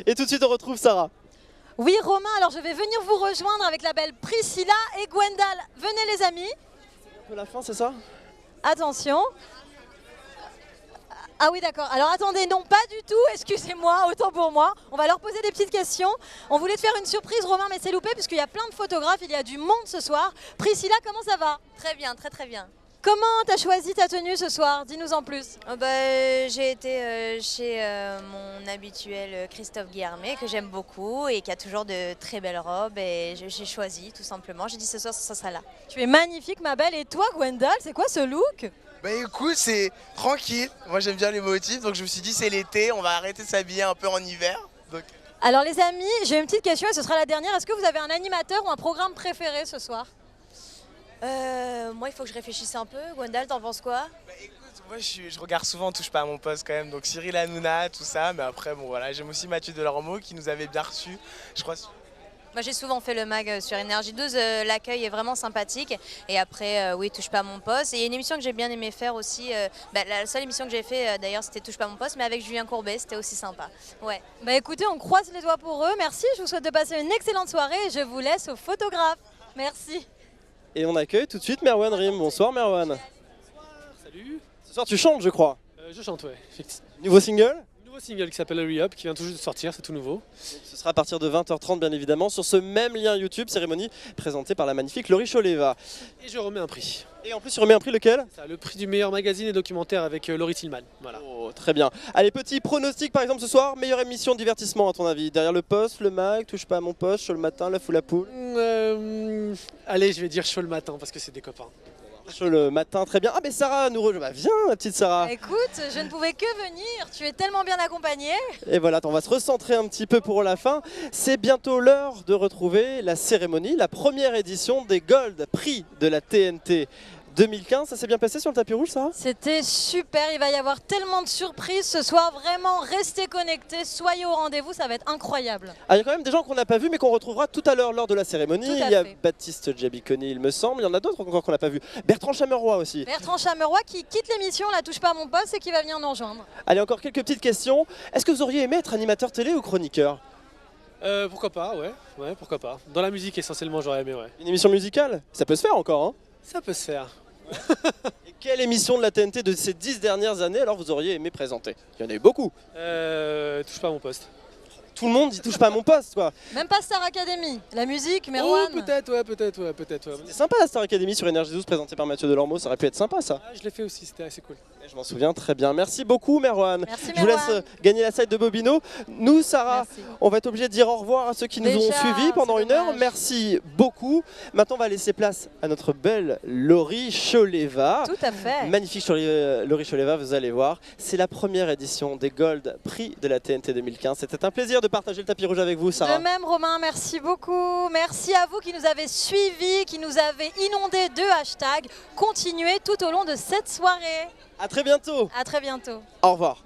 Et tout de suite, on retrouve Sarah. Oui, Romain, alors je vais venir vous rejoindre avec la belle Priscilla et Gwendal. Venez, les amis. C'est un peu la fin, c'est ça? Attention. Ah oui, d'accord. Alors attendez, non, pas du tout, excusez-moi, autant pour moi. On va leur poser des petites questions. On voulait te faire une surprise, Romain, mais c'est loupé puisqu'il y a plein de photographes, il y a du monde ce soir. Priscilla, comment ça va? Très bien, très bien. Comment t'as choisi ta tenue ce soir? Dis-nous en plus. J'ai été chez mon habituel Christophe Guillermet, que j'aime beaucoup et qui a toujours de très belles robes. Et j'ai choisi, tout simplement. J'ai dit ce soir, ça sera là. Tu es magnifique, ma belle. Et toi, Gwendal, c'est quoi ce look? Bah écoute, c'est tranquille. Moi j'aime bien les motifs, donc je me suis dit c'est l'été, on va arrêter de s'habiller un peu en hiver. Donc... Alors les amis, j'ai une petite question et ce sera la dernière. Est-ce que vous avez un animateur ou un programme préféré ce soir? Moi il faut que je réfléchisse un peu. Gwendal, t'en penses quoi? Bah écoute, moi je regarde souvent Touche pas à mon poste quand même, donc Cyril Hanouna, tout ça. Mais après bon voilà, j'aime aussi Mathieu Delormeau qui nous avait bien reçus, je crois. Moi j'ai souvent fait le mag sur Énergie 12, l'accueil est vraiment sympathique. Et après, oui, Touche pas à mon poste. Et il y a une émission que j'ai bien aimé faire aussi, la seule émission que j'ai fait d'ailleurs c'était Touche pas à mon poste, mais avec Julien Courbet, c'était aussi sympa. Ouais. Bah écoutez, on croise les doigts pour eux, merci, je vous souhaite de passer une excellente soirée et je vous laisse au photographe. Merci. Et on accueille tout de suite Merwan Rim. Bonsoir Merwan. Salut. Ce soir tu chantes, je crois. Je chante, ouais. Nouveau single? Nouveau single qui s'appelle Hurry Up, qui vient tout juste de sortir, c'est tout nouveau. Ce sera à partir de 20h30 bien évidemment sur ce même lien YouTube, cérémonie présentée par la magnifique Laurie Choleva. Et je remets un prix. Et en plus tu remets un prix lequel? Ça, le prix du meilleur magazine et documentaire avec Laurie Tillman. Voilà. Oh, très bien. Allez, petit pronostic par exemple ce soir, meilleure émission de divertissement à ton avis? Derrière le poste, le mag, Touche pas à mon poste, Chaud le matin, La Foule à Poule? Allez, je vais dire Chaud le matin parce que c'est des copains. Chaud le matin, très bien. Ah mais Sarah nous rejoint. Bah, viens ma petite Sarah. Écoute, je ne pouvais que venir, tu es tellement bien accompagnée. Et voilà, on va se recentrer un petit peu pour la fin. C'est bientôt l'heure de retrouver la cérémonie, la première édition des Gold Prix de la TNT 2015. Ça s'est bien passé sur le tapis rouge, ça? C'était super, il va y avoir tellement de surprises ce soir. Vraiment, restez connectés, soyez au rendez-vous, ça va être incroyable. Ah, il y a quand même des gens qu'on n'a pas vus mais qu'on retrouvera tout à l'heure lors de la cérémonie. Tout à il y a fait. Baptiste Djabikoni, il me semble. Il y en a d'autres encore qu'on n'a pas vus. Bertrand Chameroy aussi. Bertrand Chameroy qui quitte l'émission, la touche pas à mon poste et qui va venir nous rejoindre. Allez, encore quelques petites questions. Est-ce que vous auriez aimé être animateur télé ou chroniqueur? Pourquoi pas, ouais, pourquoi pas. Dans la musique essentiellement, j'aurais aimé, ouais. Une émission musicale? Ça peut se faire encore, hein? Ça peut se faire. Et quelle émission de la TNT de ces 10 dernières années alors vous auriez aimé présenter? Il y en a eu beaucoup. Touche pas à mon poste. Tout le monde dit touche pas à mon poste, quoi. Même pas Star Academy, la musique, Merwan. Oh, peut-être, ouais. C'est sympa la Star Academy sur Énergie 12 présentée par Mathieu Delormeau, ça aurait pu être sympa ça. Ah, je l'ai fait aussi, c'était assez cool. Je m'en souviens très bien. Merci beaucoup Merwan. Merci, je vous Merwan. laisse gagner la side de Bobino. Nous, Sarah, on va être obligé de dire au revoir à ceux qui nous ont Déjà, suivis pendant c'est une heure. dommage. Merci beaucoup. Maintenant, on va laisser place à notre belle Laurie Choleva. Tout à fait. Magnifique Laurie Choleva, vous allez voir. C'est la première édition des Gold Prix de la TNT 2015. C'était un plaisir de partager le tapis rouge avec vous, Sarah. De même, Romain, merci beaucoup. Merci à vous qui nous avez suivis, qui nous avez inondés de hashtags. Continuez tout au long de cette soirée. À très bientôt. À très bientôt. Au revoir.